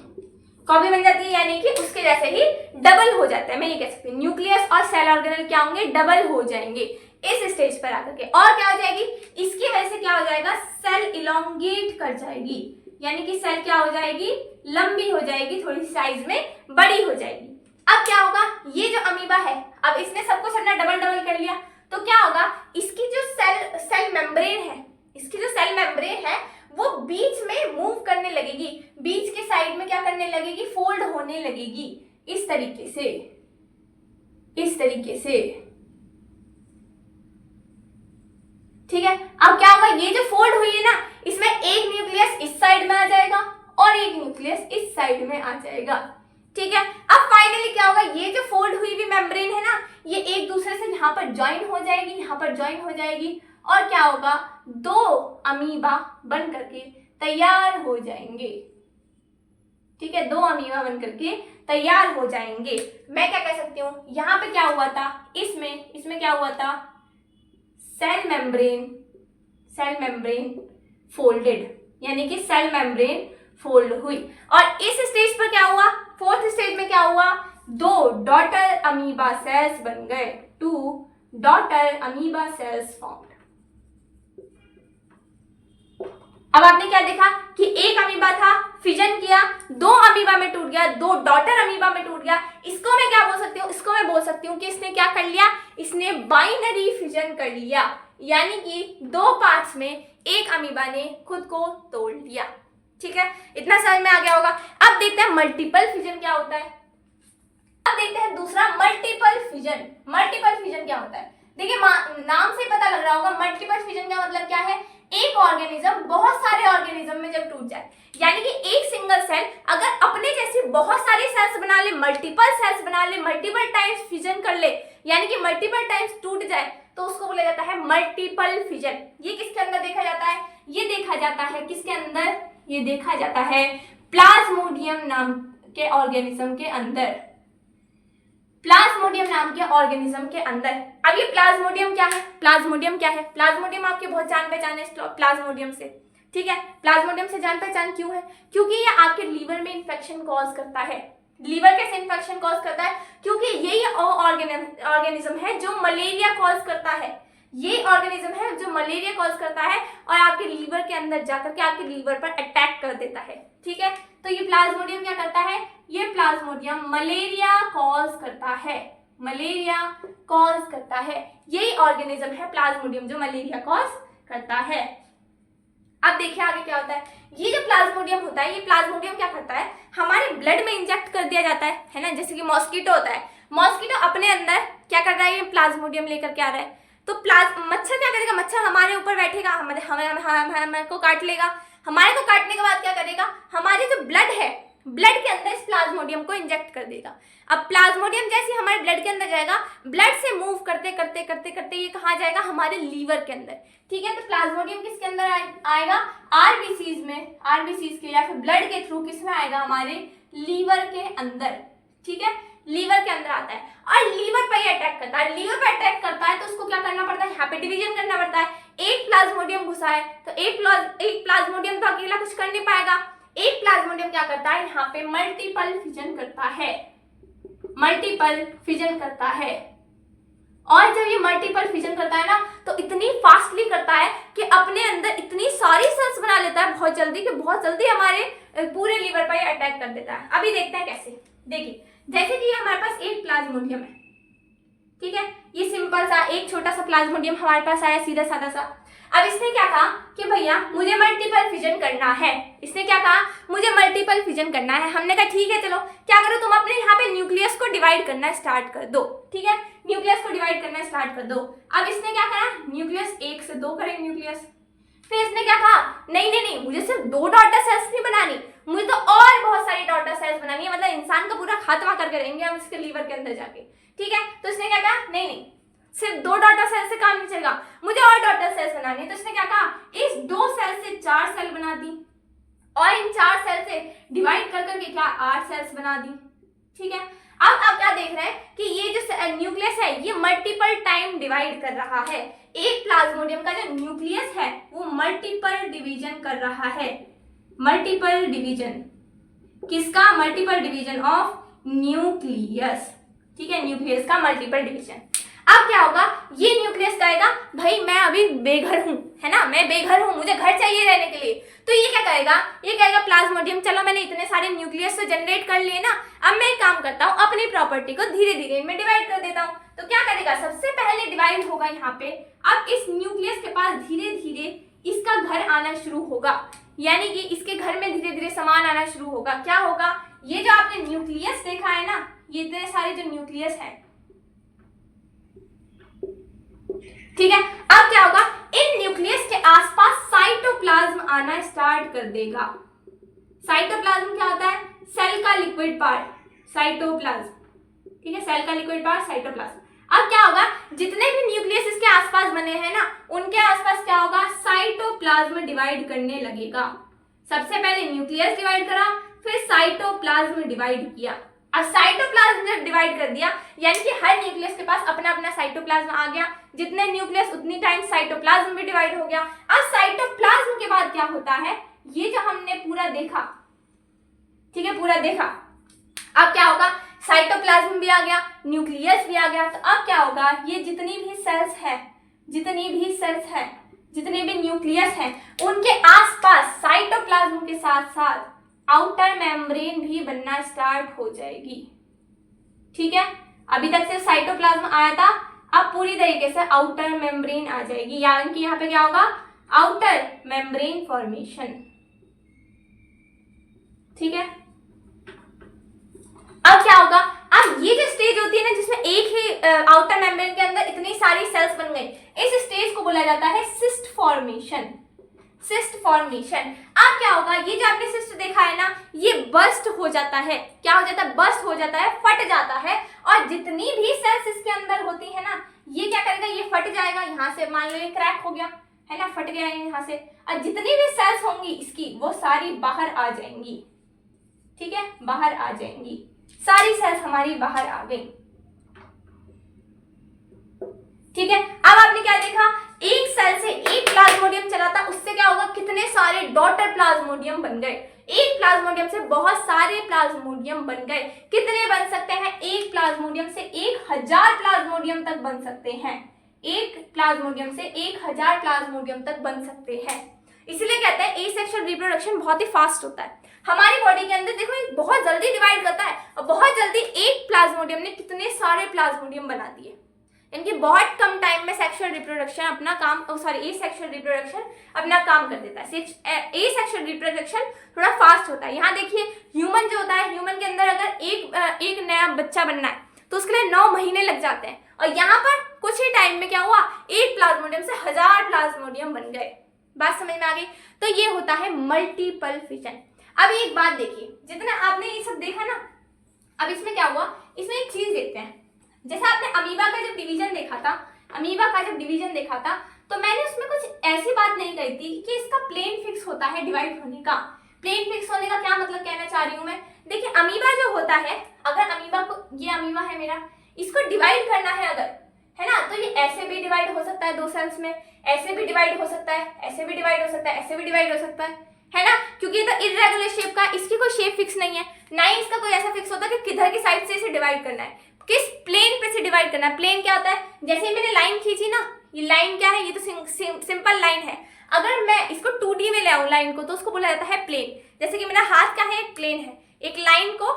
कॉपी बन जाती है, यानी कि उसके जैसे ही डबल हो जाता है। मैं ये कह सकती हूँ न्यूक्लियस और सेल ऑर्गेनल क्या होंगे, डबल हो जाएंगे इस स्टेज पर आकर के। और क्या हो जाएगी, इसकी वजह से क्या हो जाएगा, सेल इलोंगेट कर जाएगी, यानी कि सेल क्या हो जाएगी, लंबी हो जाएगी, थोड़ी साइज में बड़ी हो जाएगी। अब क्या होगा, ये जो अमीबा है, अब इसने सब कुछ अपना डबल कर लिया, तो क्या होगा, इसकी जो सेल मेम्ब्रेन है, इसकी जो सेल मेम्ब्रेन है वो बीच में मूव करने लगेगी, बीच के साइड में क्या करने लगेगी, फोल्ड होने लगेगी, इस तरीके से, इस तरीके से। ठीक है, अब क्या होगा, ये जो फोल्ड हुई है ना, इसमें एक न्यूक्लियस इस साइड में आ जाएगा और एक न्यूक्लियस इस साइड में आ जाएगा। ठीक है, अब फाइनली क्या होगा, ये जो फोल्ड हुई भी मेम्ब्रेन है ना, ये एक दूसरे से यहाँ पर ज्वाइन हो जाएगी, यहाँ पर ज्वाइन हो जाएगी, और क्या होगा, 2 अमीबा बन करके तैयार हो जाएंगे। ठीक है, 2 अमीबा बन करके तैयार हो जाएंगे। मैं क्या कह सकती हूँ, यहाँ पे क्या हुआ था, इसमें क्या हुआ था, सेल मेम्ब्रेन फोल्डेड, यानी कि सेल मेम्ब्रेन फोल्ड हुई, और इस स्टेज पर क्या हुआ, 4th स्टेज में क्या हुआ, 2 डॉटर अमीबा सेल्स बन गए, 2 डॉटर अमीबा सेल्स फॉर्म्ड। अब आपने क्या देखा कि एक अमीबा था, फिजन किया, 2 अमीबा में टूट गया, 2 डॉटर अमीबा में टूट गया। इसको मैं क्या बोल सकती हूँ, इसको मैं बोल सकती हूँ कि इसने क्या कर लिया, इसने बाइनरी फिजन कर लिया, यानी कि 2 पार्ट्स में एक अमीबा ने खुद को तोड़ लिया। ठीक है, इतना समझ में आ गया होगा। अब देखते हैं मल्टीपल फिजन क्या होता है। अब देखते हैं दूसरा मल्टीपल फिजन। मल्टीपल फिजन क्या होता है, देखिए नाम से पता लग रहा होगा मल्टीपल फिजन का मतलब क्या है, एक ऑर्गेनिज्म बहुत सारे ऑर्गेनिज्म में जब टूट जाए, यानी कि एक सिंगल सेल अगर अपने जैसी बहुत सारे सेल्स बना ले, मल्टीपल सेल्स बना ले, मल्टीपल टाइम्स फिजन कर ले, यानी कि मल्टीपल टाइम्स टूट जाए, तो उसको बोला जाता है मल्टीपल फिजन। ये किसके अंदर देखा जाता है, ये देखा जाता है किसके अंदर, ये देखा जाता है प्लाज्मोडियम नाम के ऑर्गेनिज्म के अंदर, प्लाज्मोडियम नाम के ऑर्गेनिज्म के अंदर। अब ये प्लाज्मोडियम क्या है, प्लाज्मोडियम क्या है, प्लाज्मोडियम आपकी बहुत जान पहचान है प्लाज्मोडियम से। ठीक है, प्लाज्मोडियम से जान पहचान क्यों है, क्योंकि ये आपके लीवर में इंफेक्शन कॉज करता है। लीवर कैसे इंफेक्शन कॉज करता है, क्योंकि यही ऑर्गेनिज्म है जो मलेरिया कॉज करता है, ये ऑर्गेनिज्म है जो मलेरिया कॉज करता है और आपके लीवर के अंदर जाकर के आपके लीवर पर अटैक कर देता है। ठीक है, तो ये प्लाज्मोडियम क्या करता है, ये प्लाज्मोडियम मलेरिया कॉज करता है, मलेरिया कॉज करता है, यही ऑर्गेनिज्म है प्लाज्मोडियम जो मलेरिया कॉज करता है। अब देखिए आगे क्या होता है, ये जो प्लाज्मोडियम होता है, ये प्लाज्मोडियम क्या करता है, हमारे ब्लड में इंजेक्ट कर दिया जाता है ना, जैसे कि मॉस्किटो होता है, मॉस्किटो अपने अंदर क्या कर रहा है, ये प्लाज्मोडियम लेकर के आ रहा है, तो मच्छर क्या करेगा, मच्छर हमारे ऊपर बैठेगा, हमारे को काट लेगा, हमारे को काटने के बाद क्या करेगा, हमारे जो ब्लड है, ब्लड के अंदर इस प्लाज्मोडियम को इंजेक्ट कर देगा। अब प्लाज्मोडियम जैसे हमारे ब्लड के अंदर जाएगा, ब्लड से मूव करते करते करते करते ये कहाँ जाएगा, हमारे लीवर के अंदर। ठीक है, तो प्लाज्मोडियम किसके अंदर आएगा, आरबीसीज में, आरबीसीज के या फिर ब्लड के थ्रू किस में आएगा, हमारे लीवर के अंदर। ठीक है, लीवर के अंदर आता है और लीवर पर ही अटैक करता है। लीवर पर अटैक करता है तो उसको क्या करना पड़ता है, यहाँ पे डिवीजन करना पड़ता है। एक प्लाज्मोडियम घुसा है तो एक प्लाज्मोडियम तो अकेला कुछ कर नहीं पाएगा, एक प्लाज्मोडियम क्या करता है, यहाँ पे मल्टीपल फिजन करता है, मल्टीपल फिजन करता है। और जब ये मल्टीपल फिजन करता है ना, तो इतनी फास्टली करता है कि अपने अंदर इतनी सारी सेल्स बना लेता है बहुत जल्दी, कि बहुत जल्दी हमारे पूरे लीवर पर अटैक कर देता है। अभी देखते हैं कैसे। देखिए, जैसे कि हमारे पास एक प्लाज्मोडियम है, ठीक है, ये सिंपल सा एक छोटा सा प्लाज्मोडियम हमारे पास आया, सीधा साधा सा। अब इसने क्या कहा कि भैया मुझे मल्टीपल फिजन करना है, इसने क्या कहा, मुझे मल्टीपल फिजन करना है। हमने कहा ठीक है, चलो क्या करो, तुम अपने यहाँ पे न्यूक्लियस को डिवाइड करना स्टार्ट कर दो। ठीक है, न्यूक्लियस को डिवाइड करना स्टार्ट कर दो। अब इसने क्या करा, न्यूक्लियस 1 से 2 करें न्यूक्लियस। फिर इसने क्या कहा, नहीं नहीं नहीं, मुझे सिर्फ 2 डॉटर सेल्स नहीं बनानी, मुझे तो और बहुत सारी डॉटर सेल्स बनानी है, मतलब इंसान का पूरा खात्मा करके रहेंगे हम इसके लीवर के अंदर जाके। ठीक है, तो इसने क्या कहा, नहीं नहीं, सिर्फ 2 डॉटर सेल से काम नहीं चलेगा, मुझे और डॉटर सेल्स बनानी है। तो इसने क्या कहा, इस 2 सेल से 4 सेल बना दी और इन 4 सेल से डिवाइड कर करके क्या 8 सेल्स बना दी। ठीक है, अब आप क्या देख रहे हैं कि ये जो न्यूक्लियस है ये मल्टीपल टाइम डिवाइड कर रहा है। एक प्लाज्मोडियम का जो न्यूक्लियस है वो मल्टीपल डिवीजन कर रहा है, मल्टीपल डिवीजन किसका, मल्टीपल डिवीजन ऑफ न्यूक्लियस। ठीक है, न्यूक्लियस का मल्टीपल डिवीजन। अब क्या होगा, ये न्यूक्लियस कहेगा भाई मैं अभी बेघर हूं, है ना, मैं बेघर हूं, मुझे घर चाहिए रहने के लिए। तो ये क्या करेगा, ये कहेगा प्लाज्मोडियम चलो मैंने इतने सारे न्यूक्लियस तो जनरेट कर लिए ना, अब मैं एक काम करता हूँ, अपनी प्रॉपर्टी को धीरे धीरे इनमें डिवाइड कर देता हूँ। तो क्या करेगा, सबसे पहले डिवाइड होगा यहाँ पे। अब इस न्यूक्लियस के पास धीरे धीरे इसका घर आना शुरू होगा, यानी कि इसके घर में धीरे धीरे सामान आना शुरू होगा। क्या होगा, ये जो आपने न्यूक्लियस देखा है ना, ये इतने सारे जो न्यूक्लियस है, ठीक है, अब क्या होगा, इन न्यूक्लियस के आसपास साइटोप्लाज्म आना स्टार्ट कर देगा। साइटोप्लाज्म क्या होता है, सेल का लिक्विड पार्ट, साइटोप्लाज्म। ठीक है, सेल का लिक्विड पार्ट साइटोप्लाज्म। अब क्या होगा, जितने भी न्यूक्लियस इसके आसपास बने हैं ना, उनके आसपास क्या होगा, साइटोप्लाज्म डिवाइड करने लगेगा। सबसे पहले न्यूक्लियस डिवाइड करा, फिर साइटोप्लाज्म डिवाइड किया। अब साइटोप्लाज्म जब डिवाइड कर दिया, यानी कि हर न्यूक्लियस के पास अपना अपना साइटोप्लाज्म आ गया, जितने न्यूक्लियस उतनी टाइम साइटोप्लाज्म भी डिवाइड हो गया। अब साइटोप्लाज्म के बाद क्या होता है, ये जो हमने पूरा देखा, ठीक है, पूरा देखा, अब क्या होगा, साइटोप्लाज्म भी आ गया, न्यूक्लियस भी आ गया। तो अब क्या होगा, ये जितनी भी सेल्स है, जितनी भी सेल्स है, जितने भी न्यूक्लियस हैं उनके आसपास साइटोप्लाज्म के साथ साथ आउटर मेम्ब्रेन भी बनना स्टार्ट हो जाएगी। ठीक है, अभी तक सिर्फ साइटोप्लाज्म आया था, अब पूरी तरीके से आउटर मेम्ब्रेन आ जाएगी, यानी कि यहाँ पे क्या होगा, आउटर मेम्ब्रेन फॉर्मेशन। ठीक है, अब क्या होगा, अब ये जो स्टेज होती है ना जिसमें एक ही आउटर मेम्ब्रेन के अंदर इतनी सारी सेल्स बन गई, इस स्टेज को बोला जाता है सिस्ट फॉर्मेशन। Cyst formation. अब क्या होगा, ये जो आपने सिस्ट देखा है ना, ये बस्ट हो जाता है। क्या हो जाता है, बस्ट हो जाता है, फट जाता है, और जितनी भी सेल्स इसके अंदर होती है ना, ये क्या करेगा, ये फट जाएगा। यहाँ से मान लो ये क्रैक हो गया है ना, फट गया है यहाँ से, और जितनी भी सेल्स होंगी इसकी वो सारी बाहर आ जाएंगी। ठीक है, बाहर आ जाएंगी, सारी सेल्स हमारी बाहर आ गई। ठीक है, अब आपने क्या देखा, एक सेल से एक प्लाज्मोडियम चला था, उससे क्या होगा, कितने सारे डॉटर प्लाज्मोडियम बन गए। एक प्लाज्मोडियम से बहुत सारे प्लाज्मोडियम बन गए। कितने बन सकते हैं, एक प्लाज्मोडियम से 1000 प्लाज्मोडियम तक बन सकते हैं। एक प्लाज्मोडियम से 1000 प्लाज्मोडियम तक बन सकते हैं। इसलिए कहते हैं एसेक्सुअल रिप्रोडक्शन बहुत ही फास्ट होता है। हमारी बॉडी के अंदर देखो ये बहुत जल्दी डिवाइड करता है, और बहुत जल्दी एक प्लाज्मोडियम ने कितने सारे प्लाज्मोडियम बना दिए। इनकी बहुत कम टाइम में सेक्सुअल रिप्रोडक्शन अपना काम, एसेक्सुअल रिप्रोडक्शन अपना काम कर देता है। एसेक्सुअल रिप्रोडक्शन थोड़ा फास्ट होता है। यहाँ देखिए, ह्यूमन जो होता है, ह्यूमन के अंदर अगर एक नया बच्चा बनना है तो उसके लिए 9 महीने लग जाते हैं, और यहाँ पर कुछ ही टाइम में क्या हुआ, एक प्लाज्मोडियम से 1000 प्लाज्मोडियम बन गए। बात समझ में आ गई। तो ये होता है मल्टीपल फिशन। अब एक बात देखिए, जितना आपने ये सब देखा ना, अब इसमें क्या हुआ, इसमें एक चीज देखते हैं। जैसे आपने अमीबा का जब डिवीजन देखा था, तो मैंने उसमें कुछ ऐसी बात नहीं कही थी कि इसका प्लेन फिक्स होता है डिवाइड होने का। प्लेन फिक्स होने का क्या मतलब कहना चाह रही हूँ मैं, देखिए अमीबा जो होता है, अगर अमीबा को, ये अमीबा है मेरा, इसको डिवाइड करना है अगर, है ना, तो ये ऐसे भी डिवाइड हो सकता है 2 सेल्स में, ऐसे भी डिवाइड हो सकता है, ऐसे भी डिवाइड हो सकता है, ऐसे भी डिवाइड हो सकता है ना, क्योंकि ये तो इर्रेगुलर शेप का, इसकी कोई शेप फिक्स नहीं है, ना ही इसका कोई ऐसा फिक्स होता है कि किधर की साइड से इसे डिवाइड करना है, किस प्लेन पे से डिवाइड करना है। प्लेन क्या होता है, जैसे मैंने लाइन खींची ना, ये लाइन क्या है, ये तो सिंपल लाइन है। अगर मैं इसको 2D में ले आऊं लाइन को, तो उसको बोला जाता है प्लेन। जैसे कि मेरा हाथ क्या है, एक प्लेन है, एक लाइन को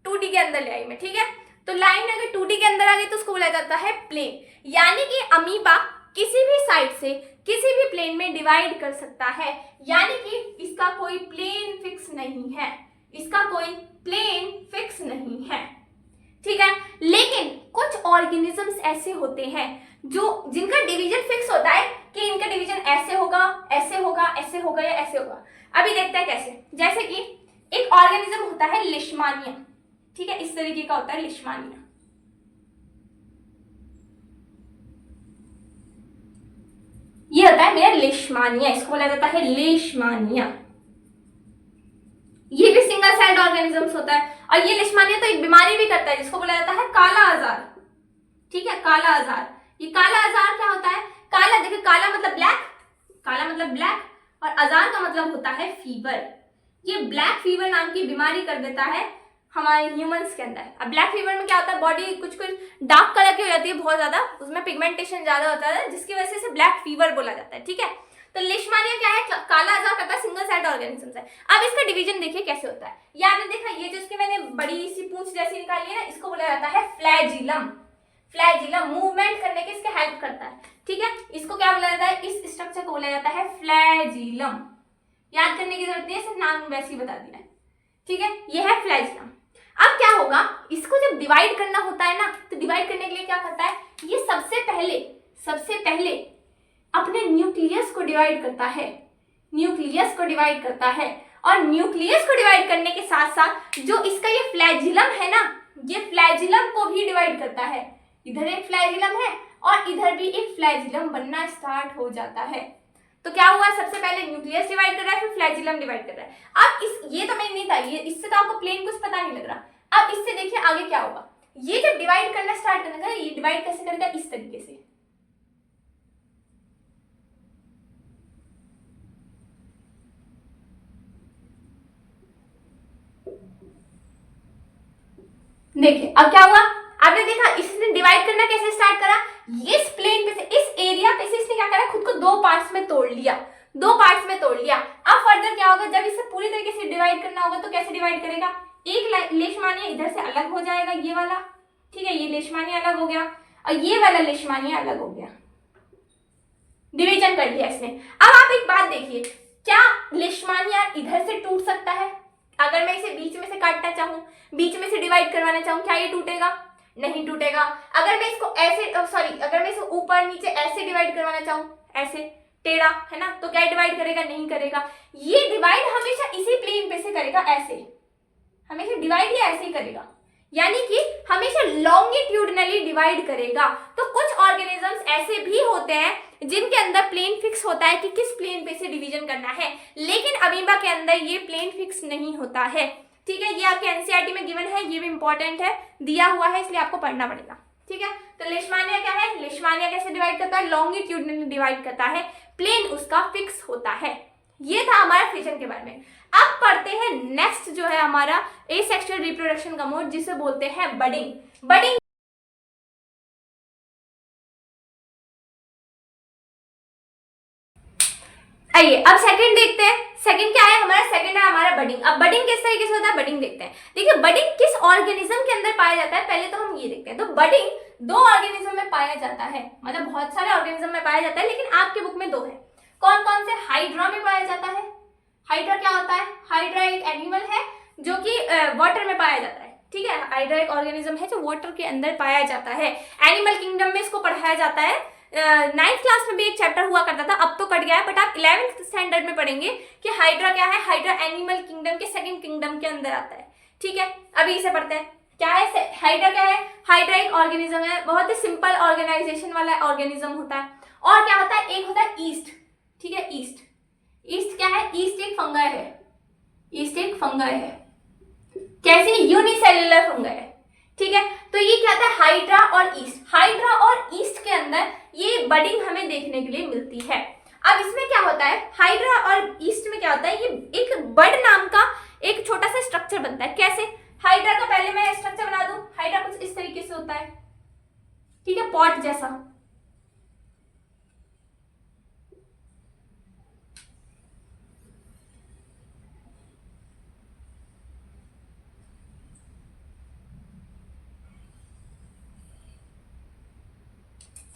2D के अंदर ले आई मैं, ठीक है, तो लाइन अगर 2D के अंदर आ गई तो उसको बोला जाता है प्लेन। यानी कि अमीबा किसी भी साइड से किसी भी प्लेन में डिवाइड कर सकता है, यानी कि इसका कोई प्लेन फिक्स नहीं है, इसका कोई प्लेन फिक्स नहीं है। ठीक है, लेकिन कुछ ऑर्गेनिजम्स ऐसे होते हैं जो जिनका डिवीजन फिक्स होता है कि इनका डिवीजन ऐसे होगा, ऐसे होगा, ऐसे होगा या ऐसे होगा। अभी देखते हैं कैसे। जैसे कि एक ऑर्गेनिज्म होता है लिशमानिया, ठीक है, इस तरीके का होता है लिशमानिया। ये होता है मेरा लिशमानिया, इसको बोला जाता है लिशमानिया। ये भी सिंगल सेल्ड ऑर्गेनिजम्स होता है, और ये लिशमानिया तो एक बीमारी भी करता है जिसको बोला जाता है काला आजार। ठीक है, काला आजार। ये काला आजार क्या होता है, काला, देखिए काला मतलब ब्लैक, काला मतलब ब्लैक, और आजार का मतलब होता है फीवर। ये ब्लैक फीवर नाम की बीमारी कर देता है हमारे ह्यूमंस के अंदर। अब ब्लैक फीवर में क्या होता है, बॉडी कुछ डार्क कलर की हो जाती है बहुत ज्यादा, उसमें पिगमेंटेशन ज्यादा होता है, जिसकी वजह से इसे ब्लैक फीवर बोला जाता है। ठीक है, तो लिशमानिया क्या है, काला आजार करता है, सिंगल सेल्ड ऑर्गेनिजम्स है। अब इसका डिवीजन देखिए कैसे होता है। ये आपने देखा, ये जो इसकी मैंने बड़ी सी पूंछ जैसी निकाली है ना, इसको बोला जाता है फ्लैजिलम। फ्लैजिलम मूवमेंट करने के इसके हेल्प करता है। ठीक है, इसको क्या बोला जाता है, इस स्ट्रक्चर को बोला जाता है फ्लैजिलम। याद करने की जरूरत नहीं है, सिर्फ नाम वैसे ही बता दिया है। ठीक है, ये है फ्लैजिलम। अब क्या होगा, इसको जब डिवाइड करना होता है ना, तो डिवाइड करने के लिए क्या करता है, ये सबसे पहले अपने न्यूक्लियस को डिवाइड करता है, न्यूक्लियस को डिवाइड करता है, और न्यूक्लियस को डिवाइड करने के साथ साथ जो इसका ये फ्लैजिलम है ना, ये फ्लैजिलम को भी डिवाइड करता है। इधर एक फ्लैजिलम है और इधर भी एक फ्लैजिलम बनना स्टार्ट हो जाता है। तो क्या हुआ, सबसे पहले न्यूक्लियस डिवाइड कर रहा है, फिर फ्लैजिलम डिवाइड कर रहा है। अब ये तो मैं नहीं था, ये इससे तो आपको प्लेन कुछ पता नहीं लग रहा। अब इससे देखिए आगे क्या होगा, ये जब डिवाइड करना स्टार्ट करेगा, ये डिवाइड कैसे करेगा, इस तरीके से। देखिए अब क्या हुआ, आपने देखा इसने डिवाइड करना कैसे स्टार्ट करा, इस प्लेन पे से, इस एरिया पे से इसने क्या करा, खुद को दो पार्ट्स में तोड़ लिया, दो पार्ट्स में तोड़ लिया। अब फर्दर क्या होगा, जब इसे पूरी तरीके से डिवाइड करना होगा तो कैसे डिवाइड करेगा, एक लेशमानिया इधर से अलग हो जाएगा, ये वाला, ठीक है, ये लेशमानिया अलग हो गया और ये वाला लेशमानिया अलग हो गया, डिवीजन कर दिया इसने। अब आप एक बात देखिए, क्या लेशमानिया इधर से टूट सकता है? अगर मैं इसे बीच में से काटना चाहूं, बीच में से डिवाइड करवाना चाहूं, क्या ये टूटेगा? नहीं टूटेगा। अगर मैं इसको ऐसे, सॉरी, अगर मैं इसको ऊपर नीचे ऐसे डिवाइड करवाना चाहूं, ऐसे टेढ़ा, है ना, तो क्या डिवाइड करेगा? नहीं करेगा। ये डिवाइड हमेशा इसी प्लेन पे से करेगा, ऐसे, हमेशा डिवाइड ये ऐसे ही करेगा, यानी कि हमेशा लॉन्गिट्यूडनली डिवाइड करेगा। तो कुछ ऑर्गेनिजम्स ऐसे भी होते हैं जिनके अंदर प्लेन फिक्स होता है कि किस प्लेन पे से डिवीजन करना है, लेकिन अमीबा के अंदर ये प्लेन फिक्स नहीं होता है, ठीक है। ये आपके एनसीईआरटी में गिवन है, ये भी इंपॉर्टेंट है, दिया हुआ है, इसलिए आपको पढ़ना पड़ेगा, ठीक है। तो लेशमानिया क्या है, लेशमानिया कैसे डिवाइड करता है? लॉन्गिट्यूडनली डिवाइड करता है, प्लेन उसका फिक्स होता है। ये था हमारा फिजन के बारे में। अब पढ़ते हैं नेक्स्ट जो है हमारा एसेक्सुअल रिप्रोडक्शन का मोड, जिसे बोलते हैं बडिंग। बडिंग आइए अब सेकंड देखते हैं। सेकंड क्या है हमारा? सेकंड है हमारा बडिंग। अब बडिंग किस तरीके से होता है, बडिंग देखते हैं। देखिए बडिंग किस ऑर्गेनिज्म के अंदर पाया जाता है, पहले तो हम ये देखते हैं। तो बडिंग दो ऑर्गेनिज्म में पाया जाता है, मतलब बहुत सारे ऑर्गेनिज्म में पाया जाता है, लेकिन आपके बुक में दो है। कौन कौन से? हाइड्रा में पाया जाता है। हाइड्रा क्या होता है? हाइड्रा एक एनिमल है जो कि वाटर में पाया जाता है, ठीक है। हाइड्रा एक ऑर्गेनिज्म है जो वाटर के अंदर पाया जाता है। एनिमल किंगडम में इसको पढ़ाया जाता है। 9th क्लास में भी एक चैप्टर हुआ करता था, अब तो कट गया है, बट आप 11th स्टैंडर्ड में पढ़ेंगे कि हाइड्रा क्या है। हाइड्रा एनिमल किंगडम के सेकंड किंगडम के अंदर आता है, ठीक है। अभी इसे पढ़ते हैं। क्या है हाइड्रा? क्या है हाइड्रा? एक ऑर्गेनिज्म है, बहुत ही सिंपल ऑर्गेनाइजेशन वाला ऑर्गेनिज्म होता है। और क्या होता है? एक होता है ईस्ट, ठीक है। ईस्ट, ईस्ट क्या है? ईस्ट एक फंगाई है। ईस्ट एक फंगाई है, कैसी? यूनिसेल्युलर फंगाई है, ठीक है। तो ये क्या था? हाइड्रा और ईस्ट। हाइड्रा और ईस्ट के अंदर ये बडिंग हमें देखने के लिए मिलती है। अब इसमें क्या होता है, हाइड्रा और ईस्ट में क्या होता है, ये एक बड नाम का एक छोटा सा स्ट्रक्चर बनता है। कैसे? हाइड्रा का पहले मैं स्ट्रक्चर बना दूं। हाइड्रा कुछ इस तरीके से होता है, ठीक है, पॉट जैसा।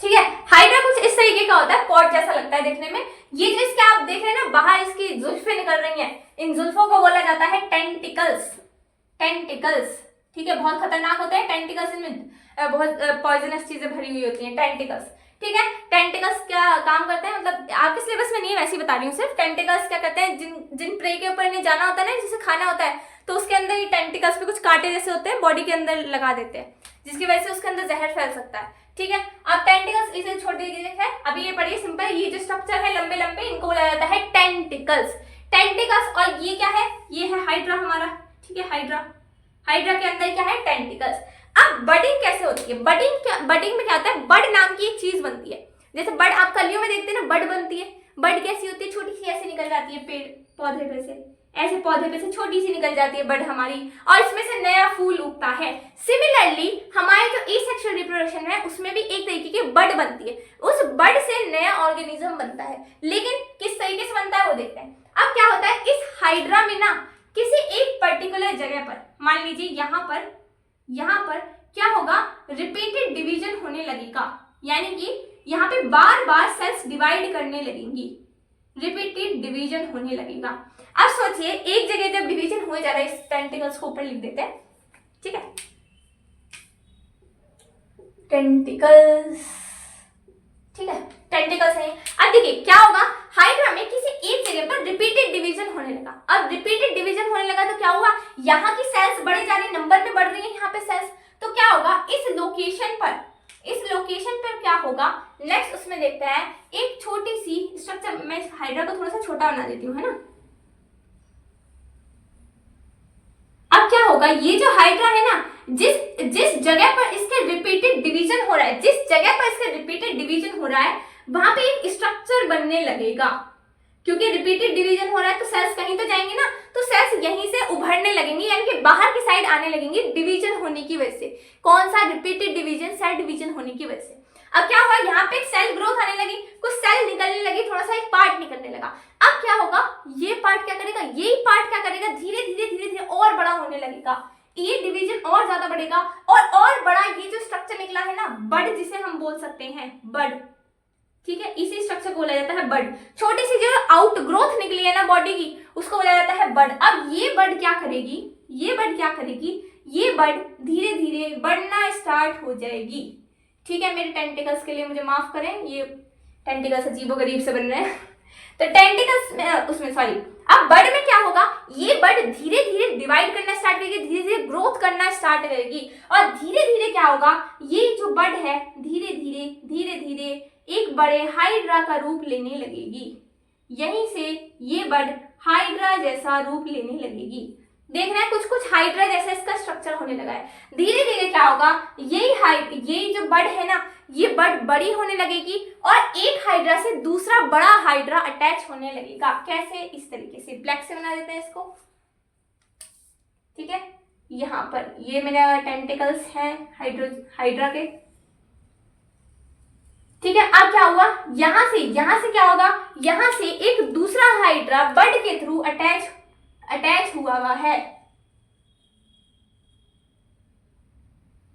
ठीक है, हाइड्रा कुछ इस तरीके का होता है, पॉट जैसा लगता है देखने में। ये जो इसके आप देख रहे हैं ना, बाहर इसकी जुल्फें निकल रही हैं, इन जुल्फों को बोला जाता है टेंटिकल्स। टेंटिकल्स, ठीक है, बहुत खतरनाक होते हैं टेंटिकल्स, इनमें बहुत पॉइजनस चीजें भरी हुई होती हैं टेंटिकल्स, ठीक है। टेंटिकल्स क्या काम करते हैं, मतलब आपके सिलेबस में नहीं है, वैसे ही बता रही हूँ सिर्फ। टेंटिकल्स क्या करते हैं, जिन प्रे के ऊपर इन्हें जाना होता है ना, जिसे खाना होता है, तो उसके अंदर ये टेंटिकल्स पे कुछ कांटे जैसे होते हैं, बॉडी के अंदर लगा देते हैं, जिसकी वजह से उसके अंदर जहर फैल सकता है, ठीक है। अब टेंटिकल्स इसे छोड़ दीजिए है। अभी ये पढ़िए सिंपल, ये जो स्ट्रक्चर है लंबे लंबे, इनको बोला जाता है टेंटिकल्स। टेंटिकल्स, और ये क्या है? ये है हाइड्रा हमारा, ठीक है। हाइड्रा, हाइड्रा के अंदर क्या है? टेंटिकल्स। अब बडिंग कैसे होती है? बडिंग में क्या होता है, बड नाम की एक चीज बनती है। जैसे बड आप कलियों में देखते हैं ना, बड बनती है। बड कैसी होती है? छोटी सी ऐसे निकल जाती है, पेड़ पौधे पे से, ऐसे पौधे पे से छोटी सी निकल जाती है बड हमारी, और इसमें से नया फूल उगता है। सिमिलरली हमारे जो एसेक्सुअल रिप्रोडक्शन है उसमें भी एक तरीके की बड बनती है, उस बड से नया ऑर्गेनिज्म बनता है, लेकिन किस तरीके से बनता है वो देखते हैं। अब क्या होता है, इस हाइड्रा में ना किसी एक पर्टिकुलर जगह पर, मान लीजिए यहाँ पर क्या होगा, रिपीटेड डिवीजन होने लगेगा, यानी कि यहाँ पे बार बार सेल्स डिवाइड करने लगेंगी, रिपीटेड डिवीजन होने लगेगा। अब सोचिए एक जगह जब डिवीजन हो जा रहा है, इस टेंटिकल्स को ऊपर लिख देते हैं, ठीक है, टेंटिकल्स, ठीक है, टेंटिकल्स है। अब देखिए क्या होगा, हाइड्रा में किसी एक जगह पर रिपीटेड डिवीजन होने लगा। अब रिपीटेड डिवीजन होने लगा तो क्या हुआ, यहाँ की सेल्स बढ़ी जा रही, नंबर में बढ़ रही है यहाँ पे सेल्स, तो क्या होगा, इस लोकेशन पर क्या होगा, नेक्स्ट उसमें देखते हैं एक छोटी सी स्ट्रक्चर। मैं हाइड्रा को थोड़ा सा छोटा बना देती हूँ, है ना। अब क्या होगा, ये जो हाइड्रा है ना, जिस जगह पर इसके रिपीटेड डिवीजन हो रहा है, जिस जगह पर इसके रिपीटेड डिवीजन हो रहा है, वहां पे एक स्ट्रक्चर बनने लगेगा। क्योंकि रिपीटेड डिवीजन हो रहा है तो सेल्स कहीं तो जाएंगे ना, तो सेल्स यहीं से उभरने लगेंगी, यानी कि बाहर की साइड आने लगेंगी डिवीजन होने की वजह से। कौन सा? रिपीटेड डिवीजन, सेल डिवीजन होने की वजह से। अब क्या हुआ, यहाँ पे सेल ग्रोथ आने लगी, कुछ सेल निकलने लगी, थोड़ा सा एक पार्ट निकलने लगा। अब क्या होगा, ये पार्ट क्या करेगा, यही पार्ट क्या करेगा, धीरे धीरे धीरे धीरे और बड़ा होने लगेगा, ये डिवीजन और ज्यादा बढ़ेगा और बड़ा ये जो स्ट्रक्चर निकला है ना, बड जिसे हम बोल सकते हैं, बड, ठीक है, इसी स्ट्रक्चर को बोला जाता है बड। छोटी सी जो आउट ग्रोथ निकली है ना बॉडी की, उसको बोला जाता है बड। अब ये बड क्या करेगी, ये बड क्या करेगी, ये बड धीरे धीरे बढ़ना स्टार्ट हो जाएगी, ठीक है। मेरे टेंटिकल्स के लिए मुझे माफ करें, ये टेंटिकल्स अजीबोगरीब से बन रहे हैं तो टेंटिकल्स उसमें सॉरी। अब बड में क्या होगा, ये बड धीरे धीरे डिवाइड करना स्टार्ट करेगी, धीरे धीरे ग्रोथ करना स्टार्ट करेगी और धीरे धीरे क्या होगा, ये जो बड है धीरे धीरे धीरे धीरे एक बड़े हाइड्रा का रूप लेने लगेगी। यहीं से ये बड हाइड्रा जैसा रूप लेने लगेगी। देख रहे हैं कुछ कुछ हाइड्रा जैसा इसका स्ट्रक्चर होने लगा है। धीरे धीरे क्या होगा, यही जो बड है ना, ये बड बड़ी होने लगेगी और एक हाइड्रा से दूसरा बड़ा हाइड्रा अटैच होने लगेगा। कैसे, इस तरीके से ब्लैक से बना देते हैं इसको, ठीक है। यहाँ पर ये मेरा टेंटिकल्स हैं हाइड्रा के, ठीक है। अब क्या हुआ, यहां से क्या होगा, यहां से एक दूसरा हाइड्रा बड के थ्रू अटैच हुआ है,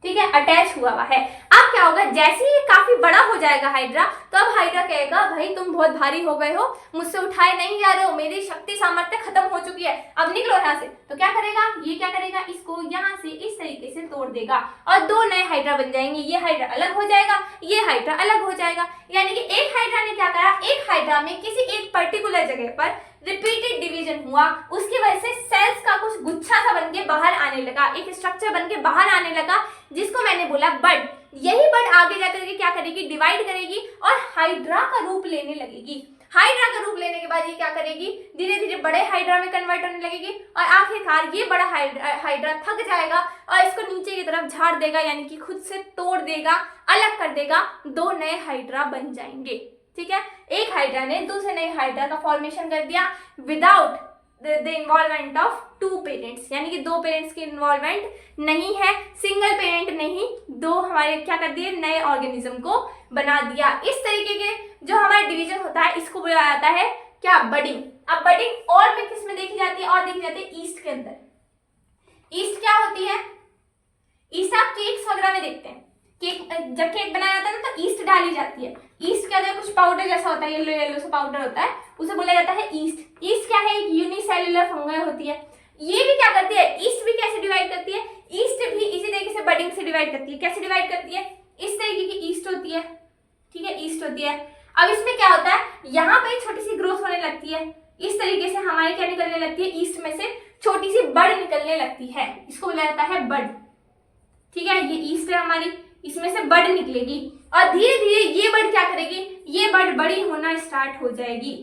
ठीक है, अटैच हुआ है। अब क्या होगा, जैसे ही काफी बड़ा हो जाएगा हाइड्रा, तो अब हाइड्रा कहेगा भाई तुम बहुत भारी हो गए हो, मुझसे उठाए नहीं जा रहे हो, मेरी शक्ति सामर्थ्य खत्म हो चुकी है, अब निकलो यहाँ से। तो क्या करेगा, ये क्या करेगा, इसको यहाँ से इस तरीके से तोड़ देगा और दो नए हाइड्रा बन जाएंगे। ये हाइड्रा अलग हो जाएगा, ये हाइड्रा अलग हो जाएगा। यानी कि एक हाइड्रा ने क्या करा, एक हाइड्रा में किसी एक पर्टिकुलर जगह पर रिपीटेड डिवीजन हुआ, उसकी वजह से सेल्स का कुछ गुच्छा सा बन के बाहर आने लगा, एक स्ट्रक्चर बन के बाहर आने लगा, जिसको मैंने बोला बड। यही बड आगे जाकर के क्या करेगी, डिवाइड करेगी और हाइड्रा का रूप लेने लगेगी। हाइड्रा का रूप लेने के बाद ये क्या करेगी, धीरे धीरे बड़े हाइड्रा में कन्वर्ट होने लगेगी और आखिरकार ये बड़ा हाइड्रा थक जाएगा और इसको नीचे की तरफ झाड़ देगा, यानी कि खुद से तोड़ देगा, अलग कर देगा, दो नए हाइड्रा बन जाएंगे, ठीक है। एक हाइड्रा ने दूसरे नए हाइड्रा का फॉर्मेशन कर दिया without the involvement of two parents, यानी कि दो पेरेंट्स की इन्वॉल्वमेंट नहीं है, सिंगल पेरेंट नहीं, दो हमारे क्या कर दिए, नए ऑर्गेनिज्म को बना दिया। इस तरीके के जो हमारा डिवीजन होता है इसको बोला जाता है क्या, बडिंग। अब बडिंग और भी किस में देखी जाती है, और देखी जाती है ईस्ट के अंदर। ईस्ट क्या होती है, ईस्ट आप केक्स वगैरह में देखते हैं, केक जब केक बनाया जाता है ना तो ईस्ट डाली जाती है। ईस्ट क्या है, कुछ पाउडर जैसा होता है, येलो येलो सा पाउडर होता है, उसे बोला जाता है ईस्ट। ईस्ट क्या है, एक यूनिसेल्युलर फंगाई होती है। ये भी क्या करती है, ईस्ट भी कैसे डिवाइड करती है, ईस्ट भी इसी तरीके से बडिंग से डिवाइड करती है। कैसे डिवाइड करती है, इस तरीके की ईस्ट होती है, ठीक है, ईस्ट होती है। अब इसमें क्या होता है, यहाँ पे छोटी सी ग्रोथ होने लगती है, इस तरीके से हमारे क्या निकलने लगती है, ईस्ट में से छोटी सी बड निकलने लगती है, इसको बोला जाता है बड, ठीक है। ये ईस्ट है हमारी, इसमें से बड निकलेगी और धीरे धीरे ये बड क्या करेगी, ये बड बड़ी होना स्टार्ट हो जाएगी,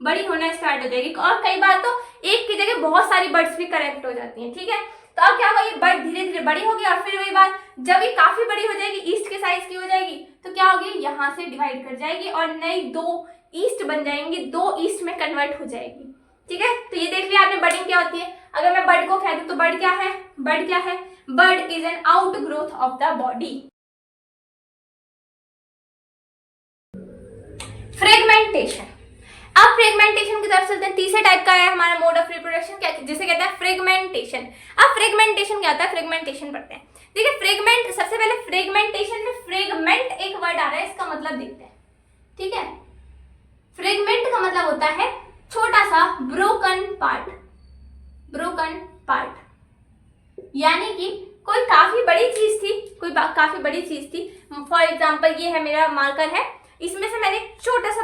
बड़ी होना स्टार्ट हो जाएगी और कई बार तो एक की जगह बहुत सारी बर्ड्स भी करेक्ट हो जाती हैं, ठीक है। तो अब क्या होगा, ये बर्ड धीरे धीरे बड़ी होगी और फिर वही बात, जब ये काफी बड़ी हो जाएगी, ईस्ट के साइज की हो जाएगी, तो क्या होगी, यहाँ से डिवाइड कर जाएगी और नई दो ईस्ट बन जाएंगी, दो ईस्ट में कन्वर्ट हो जाएगी, ठीक है। तो ये देख लिया आपने बडिंग क्या होती है। अगर मैं बर्ड को कह दूं तो बर्ड क्या है, बर्ड क्या है, bird is an out growth of the body. Fragmentation. अब फ्रेगमेंटेशन की तरफ चलते हैं। तीसरे टाइप का है हमारा मोड ऑफ रिप्रोडक्शन, क्या जिसे कहते हैं फ्रेगमेंटेशन। अब फ्रेगमेंटेशन क्या होता है, फ्रेगमेंटेशन पढ़ते हैं। देखिए फ्रेगमेंट, सबसे पहले फ्रेगमेंटेशन में फ्रेगमेंट एक वर्ड आ रहा है, इसका मतलब देखते हैं, ठीक है। फ्रेगमेंट का मतलब होता है छोटा सा ब्रोकन पार्ट, ब्रोकन पार्ट, यानी कि कोई काफी बड़ी चीज थी, कोई काफी बड़ी चीज थी। फॉर एग्जाम्पल ये है मेरा मार्कर है, इसमें से मैंने छोटा सा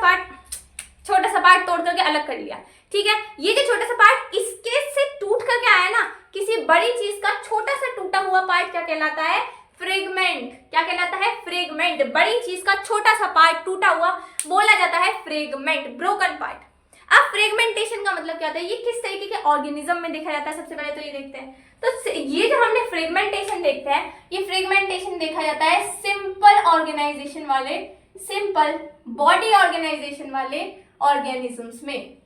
पार्ट तोड़ करके अलग कर लिया, ठीक है। ये जो छोटा सा पार्ट इसके से टूट करके आया ना, किसी बड़ी चीज का छोटा सा टूटा हुआ पार्ट क्या कहलाता है, फ्रेगमेंट। क्या कहलाता है, फ्रेगमेंट। बड़ी चीज का छोटा सा पार्ट टूटा हुआ बोला जाता है फ्रेगमेंट, ब्रोकन पार्ट। अब फ्रेगमेंटेशन का मतलब क्या होता है, ये किस तरीके के ऑर्गेनिज्म में देखा जाता है, सबसे पहले तो ये देखते हैं। तो ये जो हमने फ्रेगमेंटेशन देखते हैं, ये फ्रेगमेंटेशन देखा जाता है सिंपल ऑर्गेनाइजेशन वाले, सिंपल बॉडी ऑर्गेनाइजेशन वाले ऑर्गेनिजम्स में,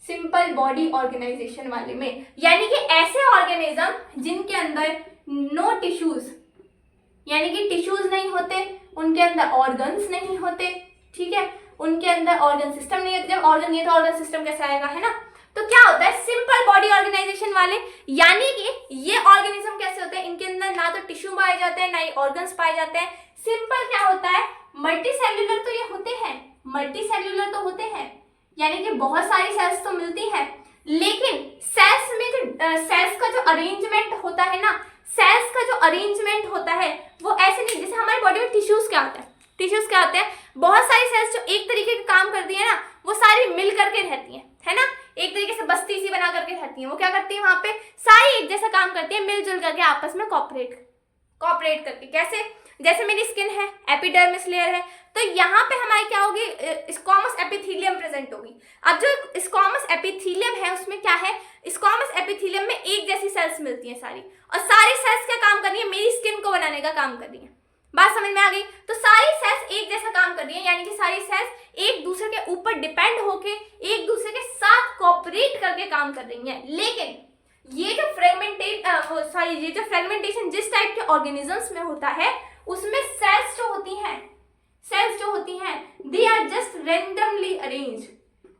सिंपल बॉडी ऑर्गेनाइजेशन वाले में, यानी कि ऐसे ऑर्गेनिज्म जिनके अंदर नो टिश्यूज, यानी कि टिश्यूज नहीं होते, उनके अंदर ऑर्गन्स नहीं होते, ठीक है, उनके अंदर ऑर्गन सिस्टम नहीं होते। जब ऑर्गन नहीं है तो ऑर्गन सिस्टम कैसे आएगा, है ना। तो क्या होता है, सिंपल बॉडी ऑर्गेनाइजेशन वाले, यानी कि ये ऑर्गेनिज्म कैसे होते हैं, इनके अंदर ना तो टिश्यू पाए जाते हैं ना ही ऑर्गन्स पाए जाते हैं। सिंपल क्या होता है, मल्टी सेल्यूलर तो ये होते हैं, मल्टी सेल्यूलर तो होते हैं, यानी कि बहुत सारी सेल्स तो मिलती हैं, लेकिन सेल्स में जो सेल्स का जो अरेंजमेंट होता है ना, सेल्स का जो अरेंजमेंट होता है वो ऐसे नहीं, जैसे हमारी बॉडी में टिश्यूज क्या होता है, टिश्यूज क्या होते हैं, बहुत सारी सेल्स जो एक तरीके के काम करती है ना, वो सारी मिल करके रहती है ना, एक तरीके से बस्ती सी बना करके रहती है। वो क्या करती है, वहां पे सारी एक जैसा काम करती है, मिलजुल करके आपस में कॉपरेट करके। कैसे, जैसे मेरी स्किन है, एपिडर्मिस लेयर है, तो यहाँ पे हमारी क्या होगी, स्क्वामस एपिथेलियम प्रेजेंट होगी। अब जो स्क्वामस एपिथेलियम है उसमें क्या है, स्क्वामस एपिथेलियम में एक जैसी सेल्स मिलती हैं सारी, और सारी सेल्स क्या काम कर रही है, मेरी स्किन को बनाने का काम कर रही है। बात समझ में आ गई। तो सारी सेल्स एक जैसा काम कर रही है, यानी कि सारी सेल्स एक दूसरे के ऊपर डिपेंड होके एक दूसरे के साथ कोऑपरेट करके काम कर रही हैं। लेकिन ये जो फ्रेगमेंटेशन जिस टाइप के ऑर्गेनिजम्स में होता है, उसमें सेल्स जो होती हैं they are just randomly arrange,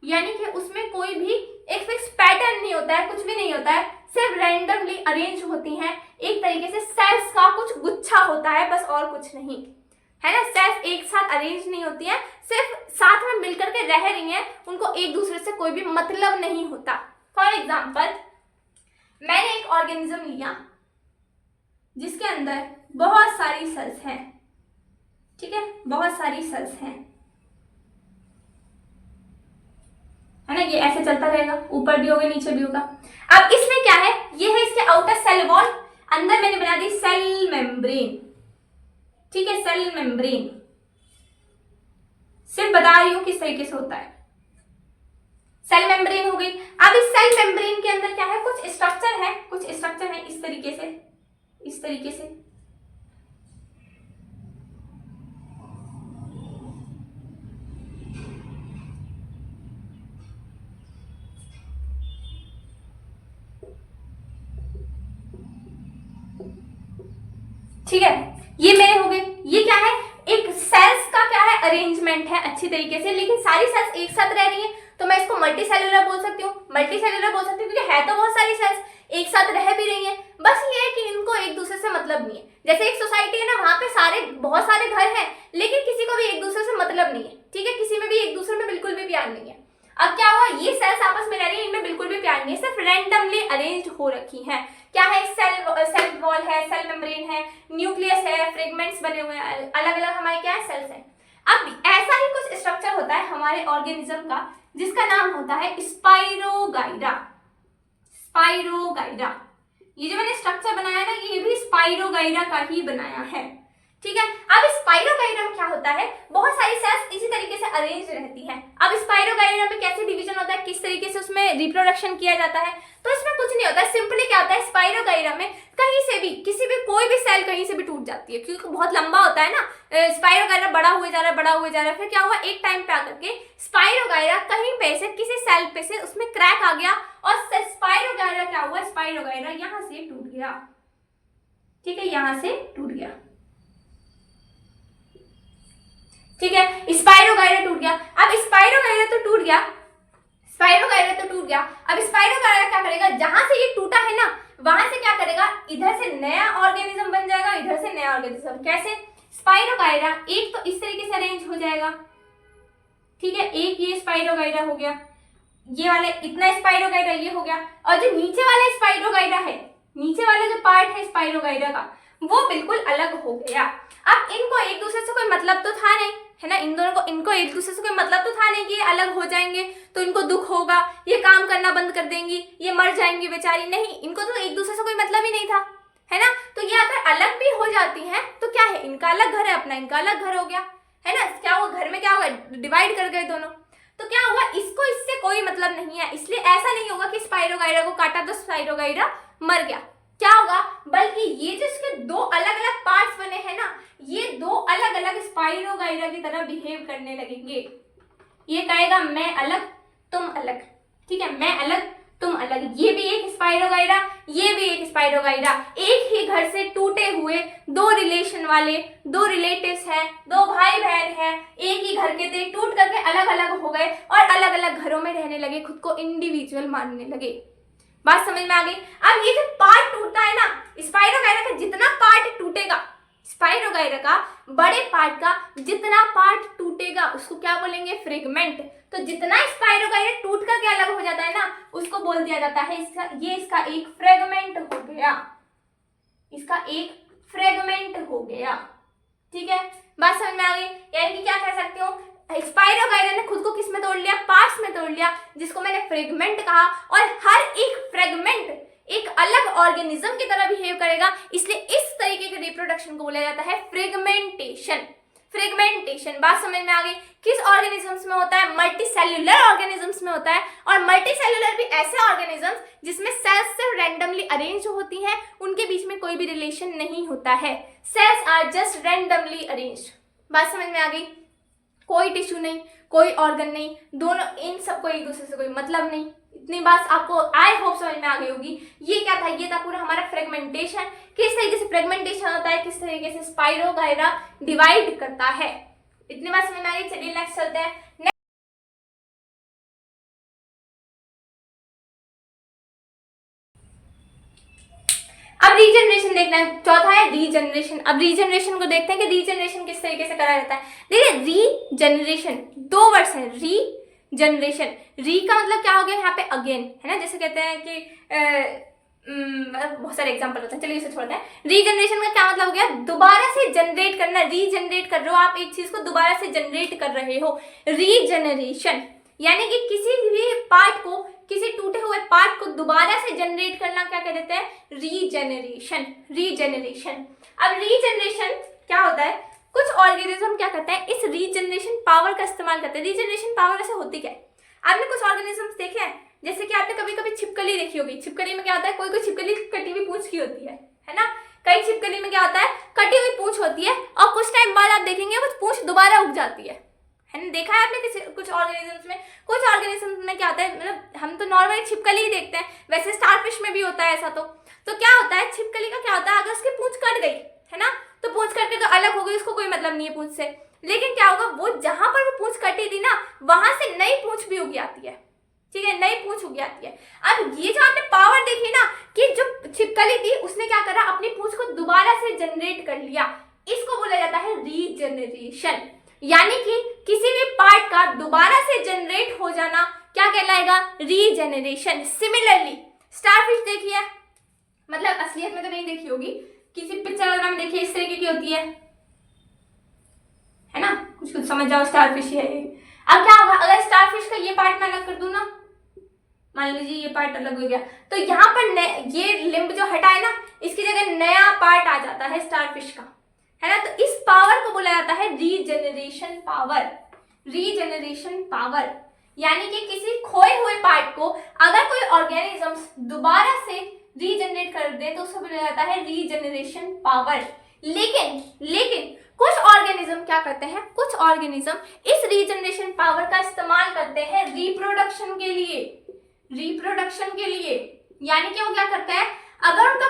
यानी कि उसमें कोई भी एक फिक्स पैटर्न नहीं होता है, कुछ भी नहीं होता है, सिर्फ रैंडमली अरेंज होती हैं। एक तरीके से सेल्स का कुछ गुच्छा होता है, बस और कुछ नहीं, है ना। सेल्स एक साथ अरेंज नहीं होती हैं, सिर्फ साथ में मिलकर के रह रही हैं, उनको एक दूसरे से कोई भी मतलब नहीं होता। फॉर एग्जाम्पल, मैंने एक ऑर्गेनिज्म लिया जिसके अंदर बहुत सारी सेल्स हैं, ठीक है, बहुत सारी सेल्स हैं, है ना, ये ऐसे चलता रहेगा, ऊपर भी होगा नीचे भी होगा। अब इसमें क्या है, ये है इसके आउटर सेल वॉल, अंदर मैंने बना दी सेल मेम्ब्रेन, ठीक है, सेल मेम्ब्रेन। सिर्फ बता रही हूं किस तरीके से होता है। सेल मेम्ब्रेन हो गई। अब इस सेल मेम्ब्रेन के अंदर क्या है, कुछ स्ट्रक्चर है इस तरीके से, ठीक है, ये मेरे हो गए। ये क्या है, एक सेल्स का क्या है, अरेंजमेंट है अच्छी तरीके से, लेकिन सारी सेल्स एक साथ रह रही हैं, तो मैं इसको मल्टी सेलुलर बोल सकती हूँ, क्योंकि है तो बहुत सारी सेल्स एक साथ रह भी रही हैं। बस ये है कि इनको एक दूसरे से मतलब नहीं है। जैसे एक सोसाइटी है ना, वहां पे बहुत सारे घर हैं, लेकिन किसी को भी एक दूसरे से मतलब नहीं है, ठीक है, किसी में भी एक दूसरे में बिल्कुल भी प्यार नहीं है। अब क्या हुआ, ये सेल्स आपस में रह रही है, इनमें बिल्कुल भी प्यार नहीं है, सिर्फ रैंडमली अरेंज्ड हो रखी हैं। क्या है, सेल वॉल है, सेल मेम्ब्रेन है, न्यूक्लियस है, फ्रेगमेंट्स बने हुए हैं, अलग अलग हमारे क्या है, सेल्स हैं। अब ऐसा ही कुछ स्ट्रक्चर होता है हमारे ऑर्गेनिज्म का, जिसका नाम होता है स्पाइरोगाइरा। ये जो मैंने स्ट्रक्चर बनाया ना, ये भी स्पाइरोगाइरा का ही बनाया है, ठीक है। अब स्पाइरोगाइरा में क्या होता है, बहुत सारी सेल्स इसी तरीके से अरेंज रहती हैं। अब स्पाइरोगाइरा में कैसे डिवीजन होता है, किस तरीके से उसमें रिप्रोडक्शन किया जाता है, तो इसमें कुछ नहीं होता है। सिंपली क्या होता है, स्पाइरोगाइरा में कहीं से भी कोई भी सेल कहीं से भी टूट जाती है, क्योंकि बहुत लंबा होता है ना, स्पाइरोगाइरा बड़ा हुए जा रहा है, फिर क्या हुआ, एक टाइम पे आकर के स्पाइरोगाइरा कहीं पे से किसी सेल पे से उसमें क्रैक आ गया, और स्पाइरोगाइरा क्या हुआ, स्पाइरोगाइरा यहाँ से टूट गया, ठीक है, यहाँ से टूट गया, ठीक है, स्पाइरोगाइरा टूट गया। अब स्पाइरोगाइरा तो टूट गया, अब स्पाइरोगाइरा क्या करेगा, जहां से ये टूटा है ना, वहां से क्या करेगा, इधर से नया ऑर्गेनिज्म बन जाएगा, इधर से नया ऑर्गेनिज्म। कैसे, स्पाइरोगाइरा एक तो इस तरीके से अरेंज हो जाएगा, ठीक है, एक ये स्पाइरोगाइरा हो गया, ये वाले इतना स्पाइरोगाइरा ये हो गया, और जो नीचे वाला स्पाइरोगाइरा है, नीचे वाला जो पार्ट है स्पाइरोगाइरा का, वो बिल्कुल अलग हो गया। अब इनको एक दूसरे से कोई मतलब तो था नहीं, है ना, इनको एक दूसरे से कोई मतलब तो था नहीं कि ये अलग हो जाएंगे तो इनको दुख होगा, ये काम करना बंद कर देंगी, ये मर जाएंगी बेचारी, नहीं, इनको तो एक दूसरे से कोई मतलब ही नहीं था, है ना। तो ये अगर अलग भी हो जाती हैं तो क्या है, इनका अलग घर है, अपना इनका अलग घर हो गया, है ना। क्या हुआ, घर में क्या होगा, डिवाइड कर गए दोनों, तो क्या हुआ, इसको इससे कोई मतलब नहीं है, इसलिए ऐसा नहीं होगा कि स्पाइरोगाइरा को काटा तो स्पाइरोगाइरा मर गया, क्या होगा, बल्कि ये जो इसके दो अलग अलग पार्ट्स बने हैं ना, ये दो अलग अलग स्पाइरोगाइरा की तरह बिहेव करने लगेंगे। ये कहेगा मैं अलग तुम अलग, ठीक है, मैं अलग तुम अलग, ये भी एक स्पाइरोगाइरा, ये भी एक स्पाइरोगाइरा, एक ही घर से टूटे हुए दो रिलेशन वाले, दो रिलेटिव्स हैं, दो भाई बहन हैं, एक ही घर के थे, टूट करके अलग अलग हो गए और अलग अलग घरों में रहने लगे, खुद को इंडिविजुअल मानने लगे। बात समझ में आ गई। अब ये जो पार्ट टूटता है ना, स्पाइरोगायरा का जितना पार्ट टूटेगा, स्पाइरोगायरा का बड़े पार्ट का जितना पार्ट टूटेगा उसको क्या बोलेंगे? फ्रेगमेंट। तो जितना स्पाइरोगायरा टूट करके अलग हो जाता है ना, उसको बोल दिया जाता है इसका एक फ्रेगमेंट हो गया, इसका एक फ्रेगमेंट हो गया। ठीक है, बात समझ में आ गई। यानी कि क्या कह सकती हूँ, स्पाइरोगायरा ने खुद को किस में तोड़ लिया? पार्ट्स में तोड़ लिया, जिसको मैंने फ्रेगमेंट कहा। और हर एक फ्रेगमेंट एक अलग ऑर्गेनिज्म की तरह बिहेव करेगा, इसलिए इस तरीके के रिप्रोडक्शन को बोला जाता है फ्रेगमेंटेशन। फ्रेगमेंटेशन, बात समझ में आ गई। किस ऑर्गेनिजम्स में होता है? मल्टीसेल्युलर ऑर्गेनिजम्स में होता है। और मल्टीसेल्युलर भी ऐसे ऑर्गेनिजम्स जिसमें सेल्स सिर्फ रैंडमली अरेंज होती हैं, उनके बीच में कोई भी रिलेशन नहीं होता है। Cells are just randomly arranged. बात समझ में आ गई। कोई टिश्यू नहीं, कोई ऑर्गन नहीं, दोनों इन सबको एक दूसरे से कोई मतलब नहीं। इतनी बात आपको आई होप समझ में आ गई होगी। ये क्या था? ये था पूरा हमारा फ्रेगमेंटेशन। किस तरीके से फ्रेगमेंटेशन होता है, किस तरीके से स्पाइरोगायरा डिवाइड करता है, इतनी बात समझ में आ गई। चलिए नेक्स्ट चलते हैं। अब रीजनरेशन देखना है, चौथा है रीजनरेशन। अब रीजनरेशन को देखते हैं कि रीजनरेशन किस तरीके से करा जाता है। देखिए, रीजनरेशन दो वर्ड्स हैं, रीजनरेशन। री का मतलब क्या हो गया यहाँ पे? अगेन, है ना। जैसे कहते हैं कि बहुत सारे एग्जांपल होते हैं, चलिए इसे छोड़ते हैं। रीजनरेशन का क्या मतलब हो गया? दोबारा से जनरेट करना, रीजनरेट कर रहे हो आप एक चीज को, दोबारा से जनरेट कर रहे हो, रीजनरेशन। यानी कि किसी भी पार्ट को, किसी टूटे हुए पार्ट को दोबारा से जनरेट करना क्या कह देते हैं? रीजनरेशन। रीजनरेशन। अब रीजनरेशन क्या होता है? कुछ ऑर्गेनिज्म क्या करते हैं? इस रीजनरेशन पावर का इस्तेमाल करते हैं। रीजनरेशन पावर वैसे होती क्या है? आपने कुछ ऑर्गेनिजम्स देखे हैं, जैसे कि आपने कभी कभी छिपकली देखी होगी। छिपकली में क्या होता है? कोई छिपकली कटी हुई पूंछ की होती है ना। कई छिपकली में क्या होता है? कटी हुई पूंछ होती है और कुछ टाइम बाद आप देखेंगे कुछ पूंछ दोबारा उग जाती है ना। देखा है आपने कुछ ऑर्गेनिजम्स में? कुछ ऑर्गेनिजम्स में क्या होता है, मतलब हम तो नॉर्मली छिपकली ही देखते हैं, वैसे स्टारफिश में भी होता है ऐसा। तो क्या होता है, छिपकली का क्या होता है, अगर उसकी पूंछ कट गई है ना, तो पूंछ कट के तो अलग हो गई, उसको कोई मतलब नहीं है पूंछ से। लेकिन क्या होगा, वो जहां पर वो पूंछ कटी थी ना, वहां से नई पूंछ भी उग आती है। ठीक है, नई पूंछ उग आती है। अब ये जो आपने पावर देखी ना, कि जो छिपकली थी उसने क्या करा, अपनी पूंछ को दोबारा से जनरेट कर लिया, इसको बोला जाता है रीजनरेशन। यानी कि किसी भी पार्ट का दोबारा से जनरेट हो जाना क्या कहलाएगा? रीजनरेशन। सिमिलरली स्टारफिश देखी है, मतलब असलियत में तो नहीं देखी होगी, किसी पिक्चर वगैरह में देखिए, इस तरीके की होती है ना। कुछ समझ जाओ, स्टारफिश है। अब क्या होगा, अगर स्टारफिश का ये पार्ट मैं अलग कर दूं ना, मान लीजिए ये पार्ट अलग हो गया, तो यहाँ पर ये लिम्ब जो हटा है ना, इसकी जगह नया पार्ट आ जाता है स्टारफिश का, है ना। तो इस पावर को बोला जाता है रीजनरेशन पावर। रीजनरेशन पावर यानी कि किसी खोए हुए पार्ट को अगर कोई ऑर्गेनिजम्स दोबारा से रीजनरेट कर दे तो उसको बोला जाता है रीजनरेशन पावर। लेकिन कुछ ऑर्गेनिज्म क्या करते हैं, कुछ ऑर्गेनिज्म इस रीजनरेशन पावर का इस्तेमाल करते हैं रिप्रोडक्शन के लिए। रिप्रोडक्शन के लिए यानी कि वो क्या करते हैं, अगर उनका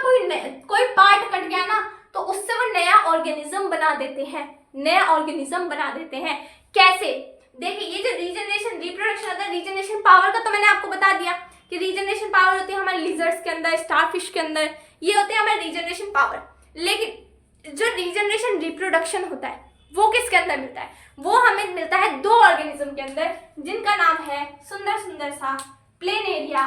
कोई पार्ट कट गया ना, तो उससे वो नया ऑर्गेनिज्म बना देते हैं, नया ऑर्गेनिज्म बना देते हैं। कैसे? देखिए, ये जो रीजनरेशन रिप्रोडक्शन होता है, रीजनरेशन पावर का तो मैंने आपको बता दिया कि रीजनरेशन पावर होती है हमारे लिजर्ड्स के अंदर, स्टारफिश के अंदर, ये होती है हमारे रीजनरेशन पावर। लेकिन जो रीजनरेशन रिप्रोडक्शन होता है वो किसके अंदर मिलता है? वो हमें मिलता है दो ऑर्गेनिज्म के अंदर, जिनका नाम है सुंदर सा प्लेनेरिया।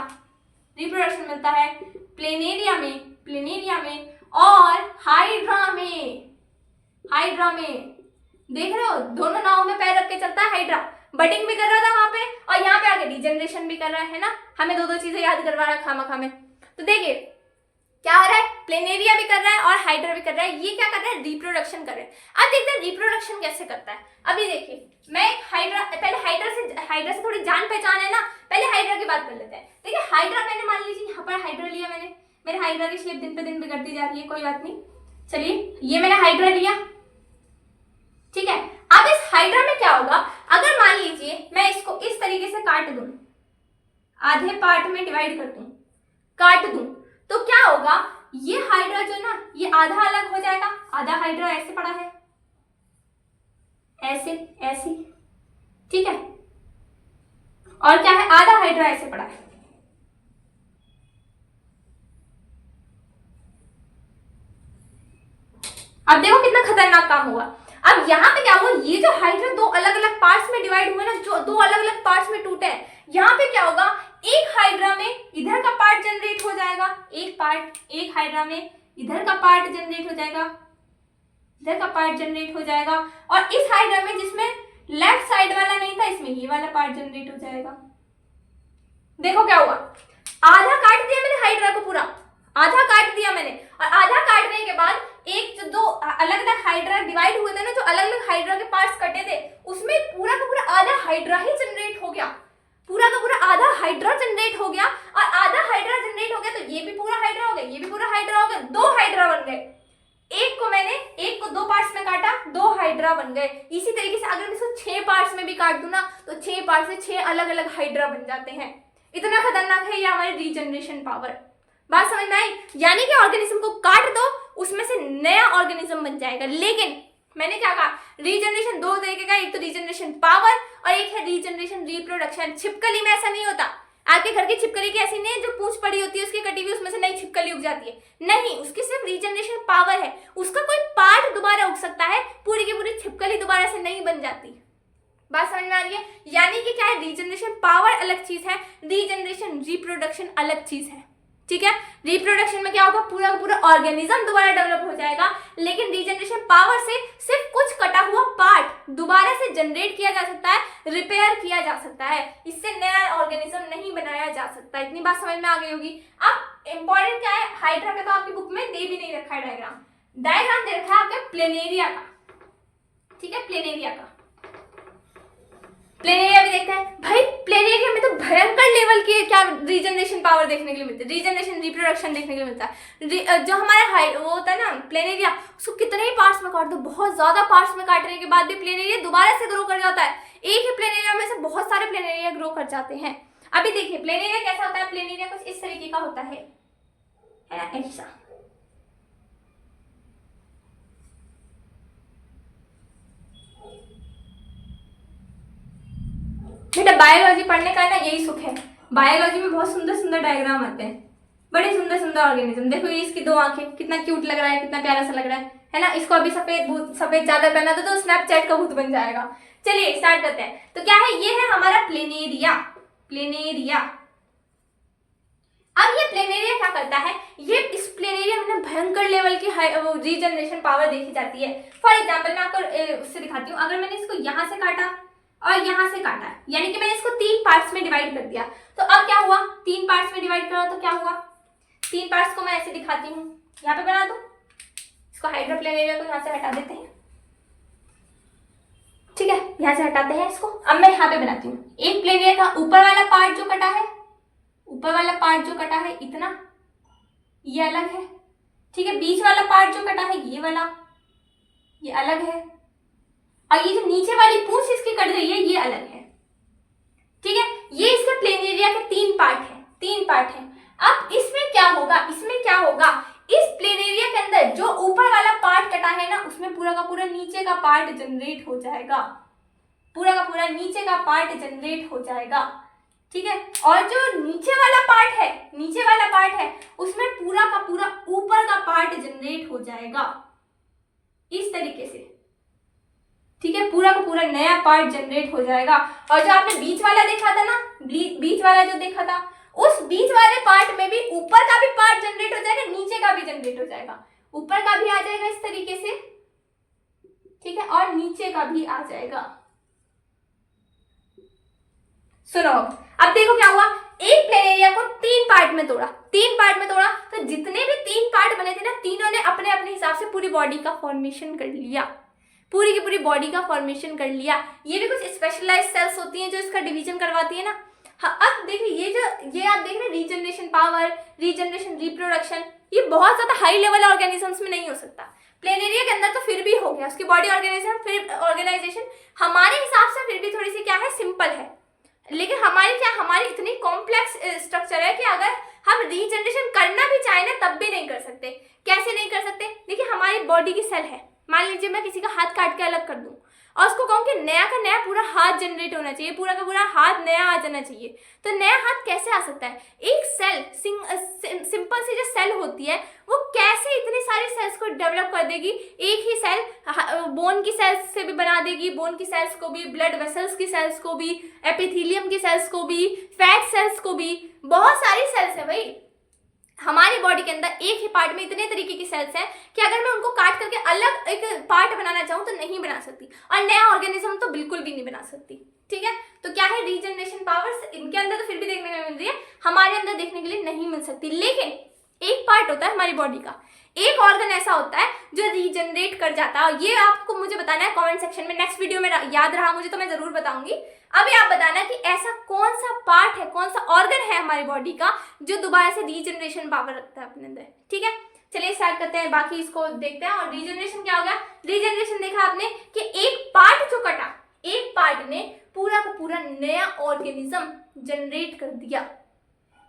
रिप्रोडक्शन मिलता है प्लेनेरिया में और हाइड्रा में। देख रहे हो, दोनों नाव में पैर रख के चलता है हाइड्रा। बडिंग भी कर रहा था वहां पे, और यहाँ पे आके रीजनरेशन भी कर रहा है ना। हमें दो चीजें याद करवा रहा है खामा में। तो देखिए क्या हो रहा है, प्लेनेरिया भी कर रहा है और हाइड्रा भी कर रहा है। ये क्या कर रहा है, रिप्रोडक्शन कर रहे हैं। अब देखते हैं रिप्रोडक्शन कैसे करता है। अभी देखिए, मैं पहले हाइड्रा से थोड़ी जान पहचान है ना, पहले हाइड्रा की बात कर लेते हैं। देखिए हाइड्रा, मैंने मान लीजिए यहाँ पर हाइड्रा लिया, मेरे हाइड्रा की शेप दिन पे दिन बिगड़ती जा रही है, कोई बात नहीं। चलिए, ये मैंने हाइड्रा लिया, ठीक है। अब इस हाइड्रा में क्या होगा, अगर मान लीजिए मैं इसको इस तरीके से काट दूं, आधे पार्ट में डिवाइड कर दूं, काट दूं, तो क्या होगा, ये हाइड्रा जो ना, ये आधा अलग हो जाएगा, आधा हाइड्रा ऐसे पड़ा है, ऐसे ऐसे, ठीक है, और क्या है, आधा हाइड्रा ऐसे पड़ा है। अब देखो कितना खतरनाक काम हुआ। अब यहाँ पे क्या हुआ, ये जो हाइड्रा दो अलग अलग पार्ट्स में डिवाइड हुए ना, जो दो अलग अलग पार्ट्स में टूटे हैं, यहाँ पे क्या होगा, एक हाइड्रा में इधर का पार्ट जनरेट हो जाएगा, एक हाइड्रा में इधर का पार्ट जनरेट हो जाएगा, इधर का पार्ट जनरेट हो जाएगा, और इस हाइड्रा में जिसमें लेफ्ट साइड वाला नहीं था, इसमें ये वाला पार्ट जनरेट हो जाएगा। देखो क्या हुआ, आधा काट दिया मैंने हाइड्रा को, पूरा आधा काट दिया मैंने, और आधा काटने के बाद एक जो दो अलग अलग हाइड्रा डिवाइड हुए थे ना, जो अलग अलग हाइड्रा के पार्ट्स कटे थे, उसमें पूरा का पूरा आधा हाइड्रा ही जनरेट हो गया, पूरा का पूरा आधा हाइड्रा जनरेट हो गया। और आधा हाइड्रा जनरेट हो गया तो ये भी पूरा हाइड्रा हो गया, ये भी पूरा हाइड्रा हो गया, दो हाइड्रा बन गए। एक को दो पार्ट्स में काटा, दो हाइड्रा बन गए। इसी तरीके से अगर मैं इसको 6 पार्ट्स में भी काट दूं ना, तो 6 पार्ट से 6 अलग अलग हाइड्रा बन जाते हैं। इतना खतरनाक है ये हमारी रीजनरेशन पावर। बात समझ में आई? यानी कि ऑर्गेनिज्म को काट दो, उसमें से नया ऑर्गेनिज्म बन जाएगा। लेकिन मैंने क्या कहा, रीजनरेशन दो तरीके का, एक तो रीजनरेशन पावर और एक है रीजनरेशन रिप्रोडक्शन। छिपकली में ऐसा नहीं होता, आपके घर की छिपकली की ऐसी नहीं है जो पूंछ पड़ी होती है उसकी कटी हुई, उसमें से नई छिपकली उग जाती है, नहीं, उसकी सिर्फ रीजनरेशन पावर है। उसका कोई पार्ट दोबारा उग सकता है, पूरी की पूरी छिपकली दोबारा से नहीं बन जाती। बात समझ में आ रही है? यानी कि क्या है, रीजनरेशन पावर अलग चीज है, रीजनरेशन रिप्रोडक्शन अलग चीज है। ठीक है, रिप्रोडक्शन में क्या होगा, पूरा का पूरा ऑर्गेनिज्म दोबारा डेवलप हो जाएगा, लेकिन रीजनरेशन पावर से सिर्फ कुछ कटा हुआ पार्ट दोबारा से जनरेट किया जा सकता है, रिपेयर किया जा सकता है, इससे नया ऑर्गेनिज्म नहीं बनाया जा सकता। इतनी बात समझ में आ गई होगी। अब इंपॉर्टेंट क्या है, हाइड्रा का तो आपकी बुक में दे भी नहीं रखा है डायग्राम दे रखा है आपके प्लेनेरिया का। ठीक है, प्लेनेरिया का, प्लेनेरिया भी देखते हैं भाई। प्लेनेरिया में तो भयंकर लेवल की क्या रीजनरेशन पावर देखने के लिए मिलती है, रीजनरेशन रिप्रोडक्शन देखने के लिए मिलता है। जो हमारा वो होता है ना प्लेनेरिया, उसको कितने ही पार्ट्स में काट दो, बहुत ज्यादा पार्ट्स में काटने के बाद भी प्लेनेरिया दोबारा से ग्रो कर जाता है। एक ही प्लेनेरिया में से बहुत सारे प्लेनेरिया ग्रो कर जाते हैं। अभी देखिए प्लेनेरिया कैसा होता है, प्लेनेरिया कुछ इस तरीके का होता है ना, ऐसा। बेटा बायोलॉजी पढ़ने का ना यही सुख है, बायोलॉजी में बहुत सुंदर सुंदर डायग्राम आते हैं, बड़े सुंदर सुंदर ऑर्गेनिज्म। देखो ये इसकी 2 आंखें, कितना क्यूट लग रहा है, कितना प्यारा सा लग रहा है ना। इसको अभी सफेद चादर पहना दो तो स्नैपचैट का भूत बन जाएगा। चलिए स्टार्ट करते हैं। तो क्या है, ये है हमारा प्लेनेरिया। अब ये प्लेनेरिया क्या करता है, ये इस प्लेनेरिया में भयंकर लेवल की रीजनरेशन पावर देखी जाती है। फॉर एग्जाम्पल मैं आपको उससे दिखाती हूँ। अगर मैंने इसको यहाँ से काटा और यहाँ से काटा, यानी कि मैंने इसको 3 पार्ट्स में डिवाइड कर दिया, तो अब क्या हुआ, 3 पार्ट्स में डिवाइड करा तो क्या हुआ, 3 पार्ट्स को मैं ऐसे दिखाती हूँ, यहाँ पे बना दो, इसको हाइड्रा प्लेनेरिया को यहाँ से हटा देते हैं। ठीक है, यहाँ से हटाते हैं इसको। अब मैं यहाँ पे बनाती हूँ। एक प्लेनेरिया का ऊपर वाला पार्ट जो कटा है, इतना, ये अलग है। ठीक है, बीच वाला पार्ट जो कटा है ये वाला, ये अलग है, और ये जो नीचे वाली पूंछ इसकी कट रही है ये अलग है। ठीक है, ये इसके प्लेनेरिया के 3 पार्ट हैं। अब इसमें क्या होगा, इस प्लेनेरिया के अंदर जो ऊपर वाला पार्ट कटा है ना, उसमें पूरा का पूरा नीचे का पार्ट जनरेट हो जाएगा, ठीक है। और जो नीचे वाला पार्ट है उसमें पूरा का पूरा ऊपर का पार्ट जनरेट हो जाएगा इस तरीके से। ठीक है, पूरा का पूरा नया पार्ट जनरेट हो जाएगा। और जो आपने बीच वाला देखा था ना, बीच वाला जो देखा था, उस बीच वाले पार्ट में भी ऊपर का भी पार्ट जनरेट हो जाएगा, नीचे का भी जनरेट हो जाएगा। ऊपर का भी आ जाएगा इस तरीके से, ठीक है, और नीचे का भी आ जाएगा। सुनो, अब देखो क्या हुआ, एक प्लेनेरिया को 3 पार्ट में तोड़ा, तो जितने भी 3 पार्ट बने थे ना, तीनों ने अपने अपने हिसाब से पूरी बॉडी का फॉर्मेशन कर लिया, पूरी की पूरी बॉडी का फॉर्मेशन कर लिया। ये भी कुछ स्पेशलाइज्ड सेल्स होती हैं जो इसका डिवीजन करवाती है ना। हाँ, अब देखिए ये आप देख रहे हैं रीजनरेशन पावर, रीजनरेशन रिप्रोडक्शन, ये बहुत ज्यादा हाई लेवल ऑर्गेनिजम्स में नहीं हो सकता। प्लेनेरिया के अंदर तो फिर भी हो गया, उसकी बॉडी ऑर्गेनाइजेशन हमारे हिसाब से फिर भी थोड़ी सी क्या है, सिंपल है। लेकिन हमारी इतनी कॉम्प्लेक्स स्ट्रक्चर है कि अगर हम रीजनरेशन करना भी चाहे ना तब भी नहीं कर सकते। कैसे नहीं कर सकते? देखिए हमारी बॉडी की सेल है, मान लीजिए मैं किसी का हाथ काट के अलग कर दूं और उसको कहूँ कि नया का नया पूरा हाथ जनरेट होना चाहिए, पूरा का पूरा हाथ नया आ जाना चाहिए, तो नया हाथ कैसे आ सकता है? एक सेल, सिंपल सी जो सेल होती है वो कैसे इतनी सारी सेल्स को डेवलप कर देगी? एक ही सेल बोन की सेल्स से भी बना देगी, बोन की सेल्स को भी, ब्लड वेसल्स की सेल्स को भी, एपिथेलियम की सेल्स को भी, फैट सेल्स को भी, बहुत सारी सेल्स है भाई हमारी बॉडी के अंदर। एक ही पार्ट में इतने तरीके की सेल्स हैं कि अगर मैं उनको काट करके अलग एक पार्ट बनाना चाहूँ तो नहीं बना सकती, और नया ऑर्गेनिज्म तो बिल्कुल भी नहीं बना सकती। ठीक है, तो क्या है, रीजनरेशन पावर्स इनके अंदर तो फिर भी देखने को मिल रही है, हमारे अंदर देखने के लिए नहीं मिल सकती। लेकिन एक पार्ट होता है हमारी बॉडी का, एक ऑर्गन ऐसा होता है जो रीजनरेट कर जाता है, और ये आपको मुझे बताना है कमेंट सेक्शन में, नेक्स्ट वीडियो में याद रहा मुझे तो मैं जरूर बताऊंगी। अभी आप बताना कि ऐसा कौन सा पार्ट है, कौन सा ऑर्गन है हमारी बॉडी का जो दोबारा से रीजनरेशन पावर रखता है अपने अंदर। ठीक है, चलिए स्टार्ट करते हैं, बाकी इसको देखते हैं। और रीजनरेशन क्या हो गया? रीजनरेशन देखा आपने कि एक पार्ट जो कटा, एक पार्ट ने पूरा का पूरा नया ऑर्गेनिज्म जनरेट कर दिया।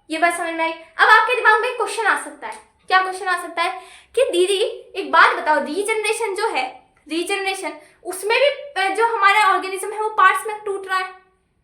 ये बात समझ में आई? अब आपके दिमाग में एक क्वेश्चन आ सकता है, क्या क्वेश्चन आ सकता है कि दीदी एक बात बताओ, रीजनरेशन जो है, रीजनरेशन उसमें भी जो हमारा ऑर्गेनिज्म है वो पार्ट्स में टूट रहा है,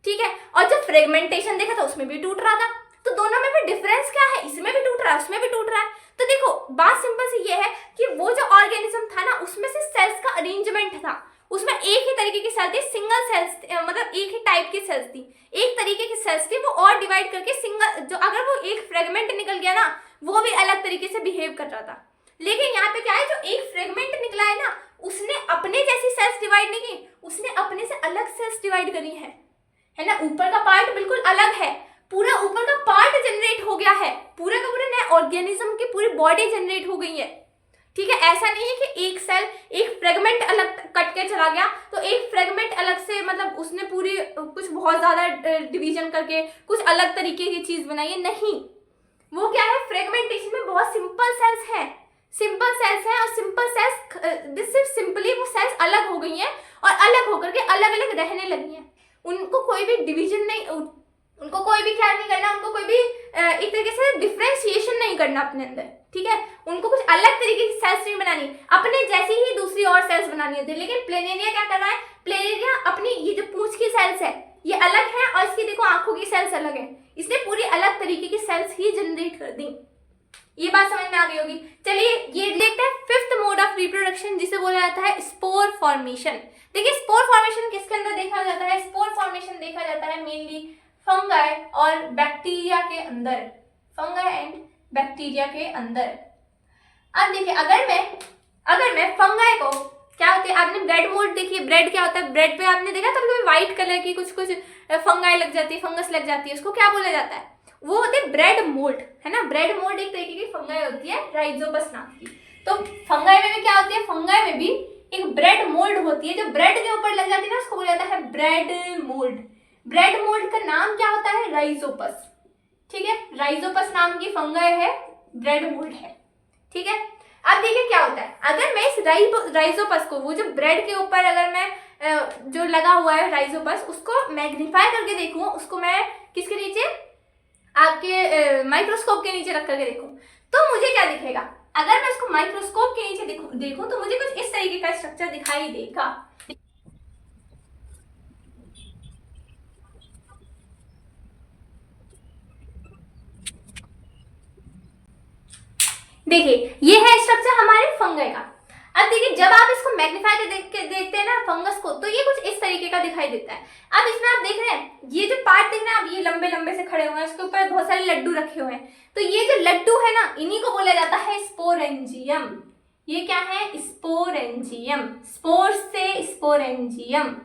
ठीक है, और जो फ्रेगमेंटेशन देखा था उसमें भी टूट रहा था, तो दोनों में भी डिफरेंस क्या है? इसमें भी टूट रहा है, उसमें भी टूट रहा है। तो देखो बात सिंपल सी ये है कि वो जो ऑर्गेनिज्म था ना उसमें से सेल्स का अरेंजमेंट था, उसमें एक ही तरीके की सेल थी, सिंगल सेल्स, मतलब एक ही टाइप की सेल्स थी, एक तरीके की सेल्स थी, वो और डिवाइड करके सिंगल, जो अगर वो एक फ्रेगमेंट निकल गया ना वो भी अलग तरीके से बिहेव कर रहा था। लेकिन यहाँ पे क्या है, जो एक फ्रेगमेंट निकला है ना उसने अपने जैसी सेल्स डिवाइड नहीं की, उसने अपने से अलग सेल्स डिवाइड करी है ना। ऊपर का पार्ट बिल्कुल अलग है, पूरा ऊपर का पार्ट जनरेट हो गया है, पूरा का पूरा नया ऑर्गेनिज्म की पूरी बॉडी जनरेट हो गई है। ठीक है, ऐसा नहीं है कि एक सेल, एक फ्रेगमेंट अलग कट के चला गया तो एक फ्रेगमेंट अलग से, मतलब उसने पूरी कुछ बहुत ज्यादा डिवीजन करके कुछ अलग तरीके की चीज बनाई है, नहीं। वो क्या है, फ्रेगमेंटेशन में बहुत सिंपल सेल्स हैं, सिंपल सेल्स हैं, और सिंपल सेल्स सिर्फ सिंपली वो सेल्स अलग हो गई हैं और अलग होकर के अलग अलग रहने लगी हैं। उनको कोई भी डिवीजन नहीं, उनको कोई भी क्या नहीं करना, उनको कोई भी एक तरीके से डिफ्रेंशिएशन नहीं करना अपने अंदर। ठीक है, उनको कुछ अलग तरीके की सेल्स नहीं बनानी, अपने जैसी ही दूसरी और सेल्स बनानी होती है। लेकिन प्लेनेरिया क्या कर रहा है, प्लेनेरिया अपनी ये जो पूंछ की सेल्स है ये अलग है, और इसकी देखो आंखों की सेल्स अलग है, इसने पूरी अलग तरीके की सेल्स ही जनरेट कर दी। ये बात समझ में आ गई होगी। चलिए ये देखते हैं फिफ्थ मोड ऑफ रिप्रोडक्शन, जिसे बोला जाता है स्पोर फॉर्मेशन। देखिए स्पोर फॉर्मेशन किसके अंदर देखा जाता है? स्पोर फॉर्मेशन देखा जाता है मेनली फंगाई और बैक्टीरिया के अंदर, फंगाई एंड बैक्टीरिया के अंदर। अब देखिए अगर मैं फंगाई को, क्या होती है, आपने ब्रेड मोल्ड देखी है, ब्रेड क्या होता है, ब्रेड पे आपने देखा कभी व्हाइट कलर की कुछ फंगाई लग जाती है, फंगस लग जाती है, उसको क्या बोला जाता है? वो होते हैं ब्रेड मोल्ड, है ना। ब्रेड मोल्ड एक तरीके की फंगाई होती है राइजोपस नाम की। तो फंगाई में भी क्या होती है, फंगाई में भी एक ब्रेड मोल्ड होती है, जो ब्रेड के ऊपर लग जाती है ना उसको बोला जाता है ब्रेड मोल्ड। ब्रेड मोल्ड का नाम क्या होता है? राइजोपस। ठीक है, राइजोपस नाम की फंगाई है, ब्रेड मोल्ड है। ठीक है, अब देखिए क्या होता है, अगर मैं इस राइजोपस को, वो जो ब्रेड के ऊपर अगर मैं जो लगा हुआ है राइजोपस, उसको मैग्नीफाई करके देखूं, उसको मैं किसके नीचे, आपके माइक्रोस्कोप के नीचे रख करके देखूं, तो मुझे क्या दिखेगा? अगर मैं उसको माइक्रोस्कोप के नीचे देखूं तो मुझे कुछ इस तरीके का स्ट्रक्चर दिखाई देगा। देखिए ये है स्ट्रक्चर हमारे फंगाई का। अब देखिए जब आप इसको मैग्नीफाई करके देखते हैं ना फंगस को, तो ये कुछ इस तरीके का दिखाई देता है। अब इसमें आप देख रहे हैं ये जो पार्ट देख रहे हैं आप, ये लंबे लंबे से खड़े हुए हैं, इसके ऊपर बहुत सारे लड्डू रखे हुए हैं, तो ये जो लड्डू है ना इन्हीं को बोला जाता है स्पोरेंजियम। ये क्या है? स्पोरेंजियम, स्पोर से स्पोरेंजियम,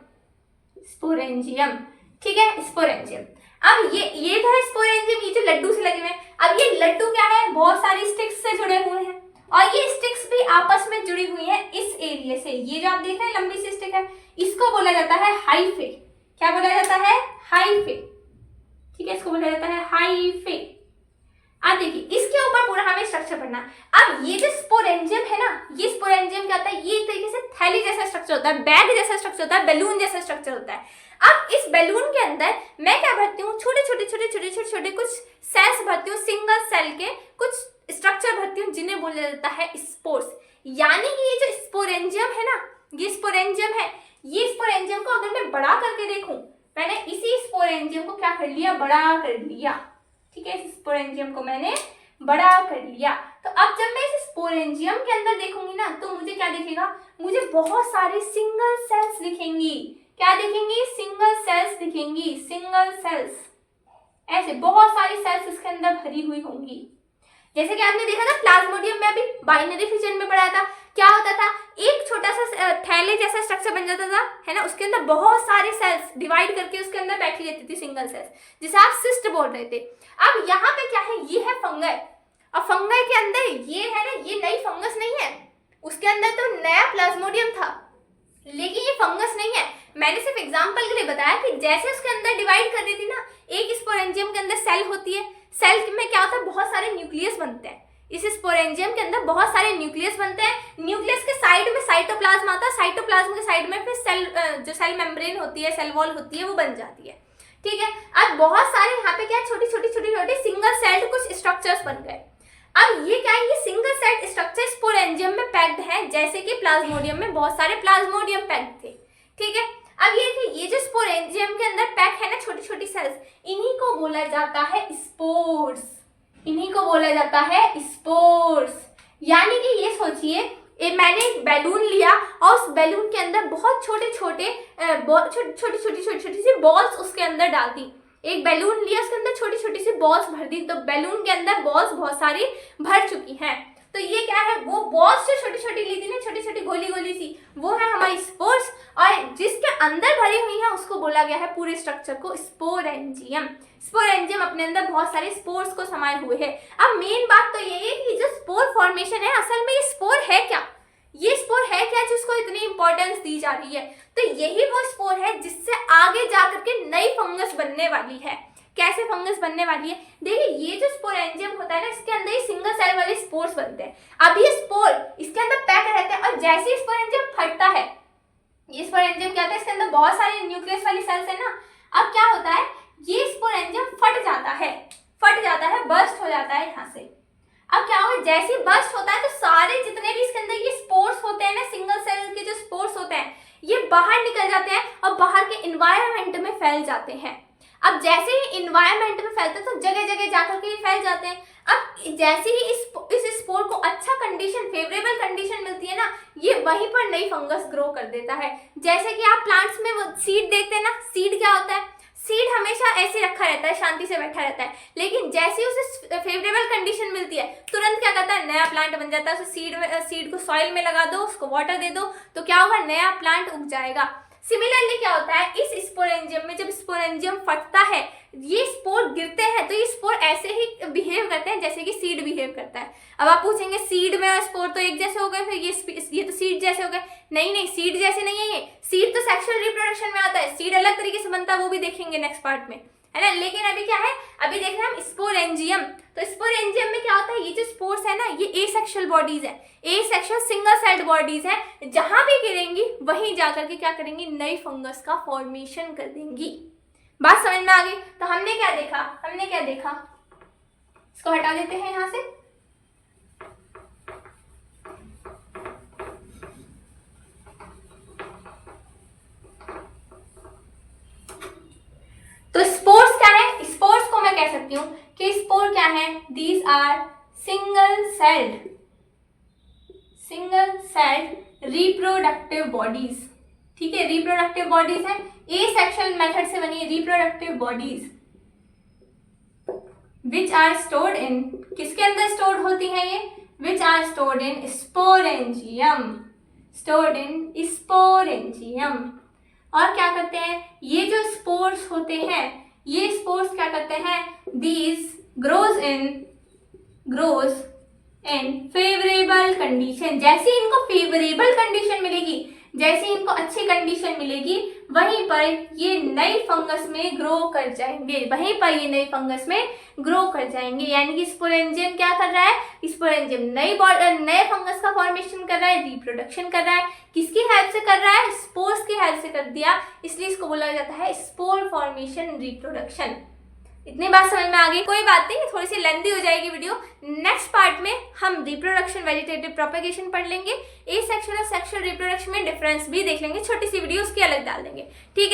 स्पोरेंजियम। ठीक है, स्पोरेंजियम। अब ये जो है स्पोरेंजियम, ये जो लड्डू से लगे हुए हैं, अब ये लड्डू क्या है, बहुत सारी स्टिक्स से जुड़े हुए हैं, और ये स्टिक्स भी आपस में जुड़ी हुई हैं इस एरिया से। ये जो आप देख रहे हैं लंबी सी स्टिक है, इसको बोला जाता है हाइफे। क्या बोला जाता है? हाइफे। ठीक है, इसको बोला जाता है हाइफे। अब देखिए इसके ऊपर पूरा हमें स्ट्रक्चर पढ़ना। अब ये जो स्पोरेंजियम है ना, ये स्पोरेंजियम क्या होता है, ये एक तरीके से थैली जैसा स्ट्रक्चर होता है, बैग जैसा स्ट्रक्चर होता है, बैलून जैसा स्ट्रक्चर होता है। अब इस बैलून के अंदर मैं क्या भरती हूँ, छोटे छोटे कुछ सेल्स भरती हूँ, सिंगल सेल के कुछ स्ट्रक्चर भरती हूँ जिन्हें बोला जाता है स्पोर्स। यानी कि ये जो स्पोरेंजियम है ना, ये स्पोरेंजियम है, ये स्पोरेंजियम को अगर मैं बड़ा करके देखूं, मैंने इसी स्पोरेंजियम को क्या कर लिया, बड़ा कर लिया। ठीक है, इस स्पोरेंजियम को मैंने बड़ा कर लिया। तो अब जब मैं इस स्पोरेंजियम के अंदर देखूंगी ना, तो मुझे क्या दिखेगा, मुझे बहुत सारी सिंगल सेल्स दिखेंगी। क्या दिखेंगी, सिंगल सेल्स दिखेंगी, सिंगल सेल्स, ऐसे बहुत सारी सेल्स इसके अंदर भरी हुई होंगी। जैसे कि आपने देखा था प्लाज्मोडियम में, अभी बाइनरी फिजन में पढ़ा था, क्या होता था, एक छोटा सा थैले जैसा स्ट्रक्चर बन जाता था, है ना, उसके अंदर बहुत सारे सेल्स डिवाइड करके उसके अंदर बैठी रहती थी सिंगल सेल्स, जिसे आप सिस्ट बोल रहे थे। अब यहाँ पे क्या है, ये है फंगई। अब फंगई के अंदर ये है ना, ये नई फंगस नहीं है, उसके अंदर तो नया प्लाज्मोडियम था, लेकिन ये फंगस नहीं है। मैंने सिर्फ एग्जांपल के लिए बताया कि जैसे उसके अंदर डिवाइड कर दी थी ना, एक स्पोरेंजियम के अंदर सेल होती है, सेल में क्या होता है, बहुत सारे न्यूक्लियस बनते हैं। इस स्पोरेंजियम के अंदर बहुत सारे न्यूक्लियस बनते हैं। न्यूक्लियस के साइड में साइटोप्लाज्म आता है, साइटोप्लाज्म के साइड में फिर सेल, जो सेल मेम्ब्रेन होती है, सेल वॉल होती है, वो बन जाती है। ठीक है, अब बहुत सारे यहाँ पे क्या, छोटी छोटी सिंगल सेल्ड कुछ स्ट्रक्चर्स बन गए। अब ये क्या है, ये सिंगल सेल्ड स्ट्रक्चर स्पोरेंजियम में पैक्ड है, जैसे कि प्लाज्मोडियम में बहुत सारे प्लाज्मोडियम पैक्ड थे। ठीक है, अब ये जो स्पोरेंजियम के अंदर पैक है ना छोटी छोटी सेल्स, इन्हीं को बोला जाता है स्पोर्स, इन्हीं को बोला जाता है स्पोर्स। यानी कि ये सोचिए, मैंने एक बैलून लिया और उस बैलून के अंदर बहुत छोटे छोटे छोटी सी बॉल्स उसके अंदर डाल दी। एक बैलून लिया, उसके अंदर छोटी छोटी सी बॉल्स भर दी, तो बैलून के अंदर बॉल्स बहुत सारी भर चुकी हैं। तो ये क्या है, वो बॉल्स जो छोटी छोटी ली थी ना, छोटी छोटी गोली गोली सी, वो है हमारी स्पोर्स, और जिसके अंदर भरी हुई है उसको बोला गया है पूरे स्ट्रक्चर को स्पोरेंजियम। स्पोरेंजियम अपने अंदर बहुत सारे स्पोर्स को समाये हुए है। अब मेन बात तो ये है कि जो स्पोर फॉर्मेशन है, असल में ये स्पोर है क्या, ये स्पोर है क्या जिसको इतनी इंपॉर्टेंस दी जा रही है। तो यही वो स्पोर है जिससे आगे जाकर के नई फंगस बनने वाली है। कैसे फंगस बनने वाली है, देखिए ये जो स्पोरेंजियम होता है ना, इसके अंदर ही सिंगल सेल वाले स्पोर्स बनते हैं। अब ये स्पोर इसके अंदर पैक रहते हैं, और जैसे स्पोरेंजियम फटता है, ये स्पोरेंजियम क्या होता है, इसके अंदर बहुत सारे न्यूक्लियस वाली सेल्स है ना, अब क्या होता है, ये स्पोरेंजियम फट जाता है, बर्स्ट हो जाता है यहाँ से। अब क्या होगा, जैसे बर्स्ट होता है तो सारे जितने भी इसके अंदर ये स्पोर्स होते हैं ना, सिंगल सेल के जो स्पोर्स होते हैं, ये बाहर निकल जाते हैं और बाहर के इन्वायरमेंट में फैल जाते हैं। अब जैसे ही इन्वायरमेंट में फैलते हैं तो जगह जगह जाकर के फैल जाते हैं। अब जैसे ही इस स्पोर को अच्छा कंडीशन, फेवरेबल कंडीशन मिलती है ना, ये वहीं पर नई फंगस ग्रो कर देता है। जैसे कि आप प्लांट्स में वो सीड देखते हैं ना, सीड क्या होता है, सीड हमेशा ऐसे रखा रहता है, शांति से बैठा रहता है, लेकिन जैसे उसे फेवरेबल कंडीशन मिलती है, तुरंत क्या करता है, नया प्लांट बन जाता है। उसे सीड को सॉइल में लगा दो, उसको वाटर दे दो, तो क्या होगा, नया प्लांट उग जाएगा। सिमिलरली क्या होता है, इस स्पोरेंजियम में जब स्पोरेंजियम फटता है, ये स्पोर गिरते हैं, तो ये स्पोर ऐसे ही बिहेव करते हैं जैसे कि सीड बिहेव करता है। अब आप पूछेंगे सीड में और स्पोर तो एक जैसे हो गए, फिर ये तो सीड जैसे हो गए। नहीं, सीड जैसे नहीं है, ये सीड तो सेक्सुअल रिप्रोडक्शन में आता है, सीड अलग तरीके से बनता है, वो भी देखेंगे नेक्स्ट पार्ट में, है ना। लेकिन अभी क्या है, अभी देख रहे हैं हम स्पोरेंजियम। तो स्पोरेंजियम में क्या होता है, ये जो स्पोर्स है ना, ये एसेक्सुअल बॉडीज है, एसेक्सुअल सिंगल सेल्ड बॉडीज है, जहां भी गिरेंगी वहीं जाकर के क्या करेंगी, नई फंगस का फॉर्मेशन कर देंगी। बात समझ में आ गई। तो हमने क्या देखा, इसको हटा देते हैं यहां से। तो स्पोर्स क्या है, स्पोर्स को मैं कह सकती हूं कि स्पोर क्या है, these are single celled reproductive bodies. ठीक है, रिप्रोडक्टिव बॉडीज है, एसेक्सुअल मेथड से बनी reproductive bodies which are stored in, किसके अंदर स्टोर्ड होती है ये, which are stored in sporangium. और क्या करते हैं, ये जो स्पोर्स होते हैं, ये स्पोर्स क्या करते हैं, these grows in favourable condition. जैसे इनको फेवरेबल कंडीशन मिलेगी, जैसे इनको अच्छी कंडीशन मिलेगी, वहीं पर ये नई फंगस में ग्रो कर जाएंगे, यानी कि स्पोरेंजियम क्या कर रहा है, स्पोरेंजियम नए फंगस का फॉर्मेशन कर रहा है, रिप्रोडक्शन कर रहा है। किसकी हेल्प से कर रहा है, स्पोर्स की हेल्प से कर दिया, इसलिए इसको बोला जाता है स्पोर फॉर्मेशन रिप्रोडक्शन। इतनी बात समझ में आ गई? कोई बात नहीं, थोड़ी सी लेंथी हो जाएगी वीडियो। नेक्स्ट पार्ट में हम रिप्रोडक्शन, वेजिटेटिव प्रोपेगेशन पढ़ लेंगे। ए सेक्शुअल और सेक्शुअल रिप्रोडक्शन में डिफरेंस भी देख लेंगे, छोटी सी वीडियो उसकी अलग डाल देंगे, ठीक है।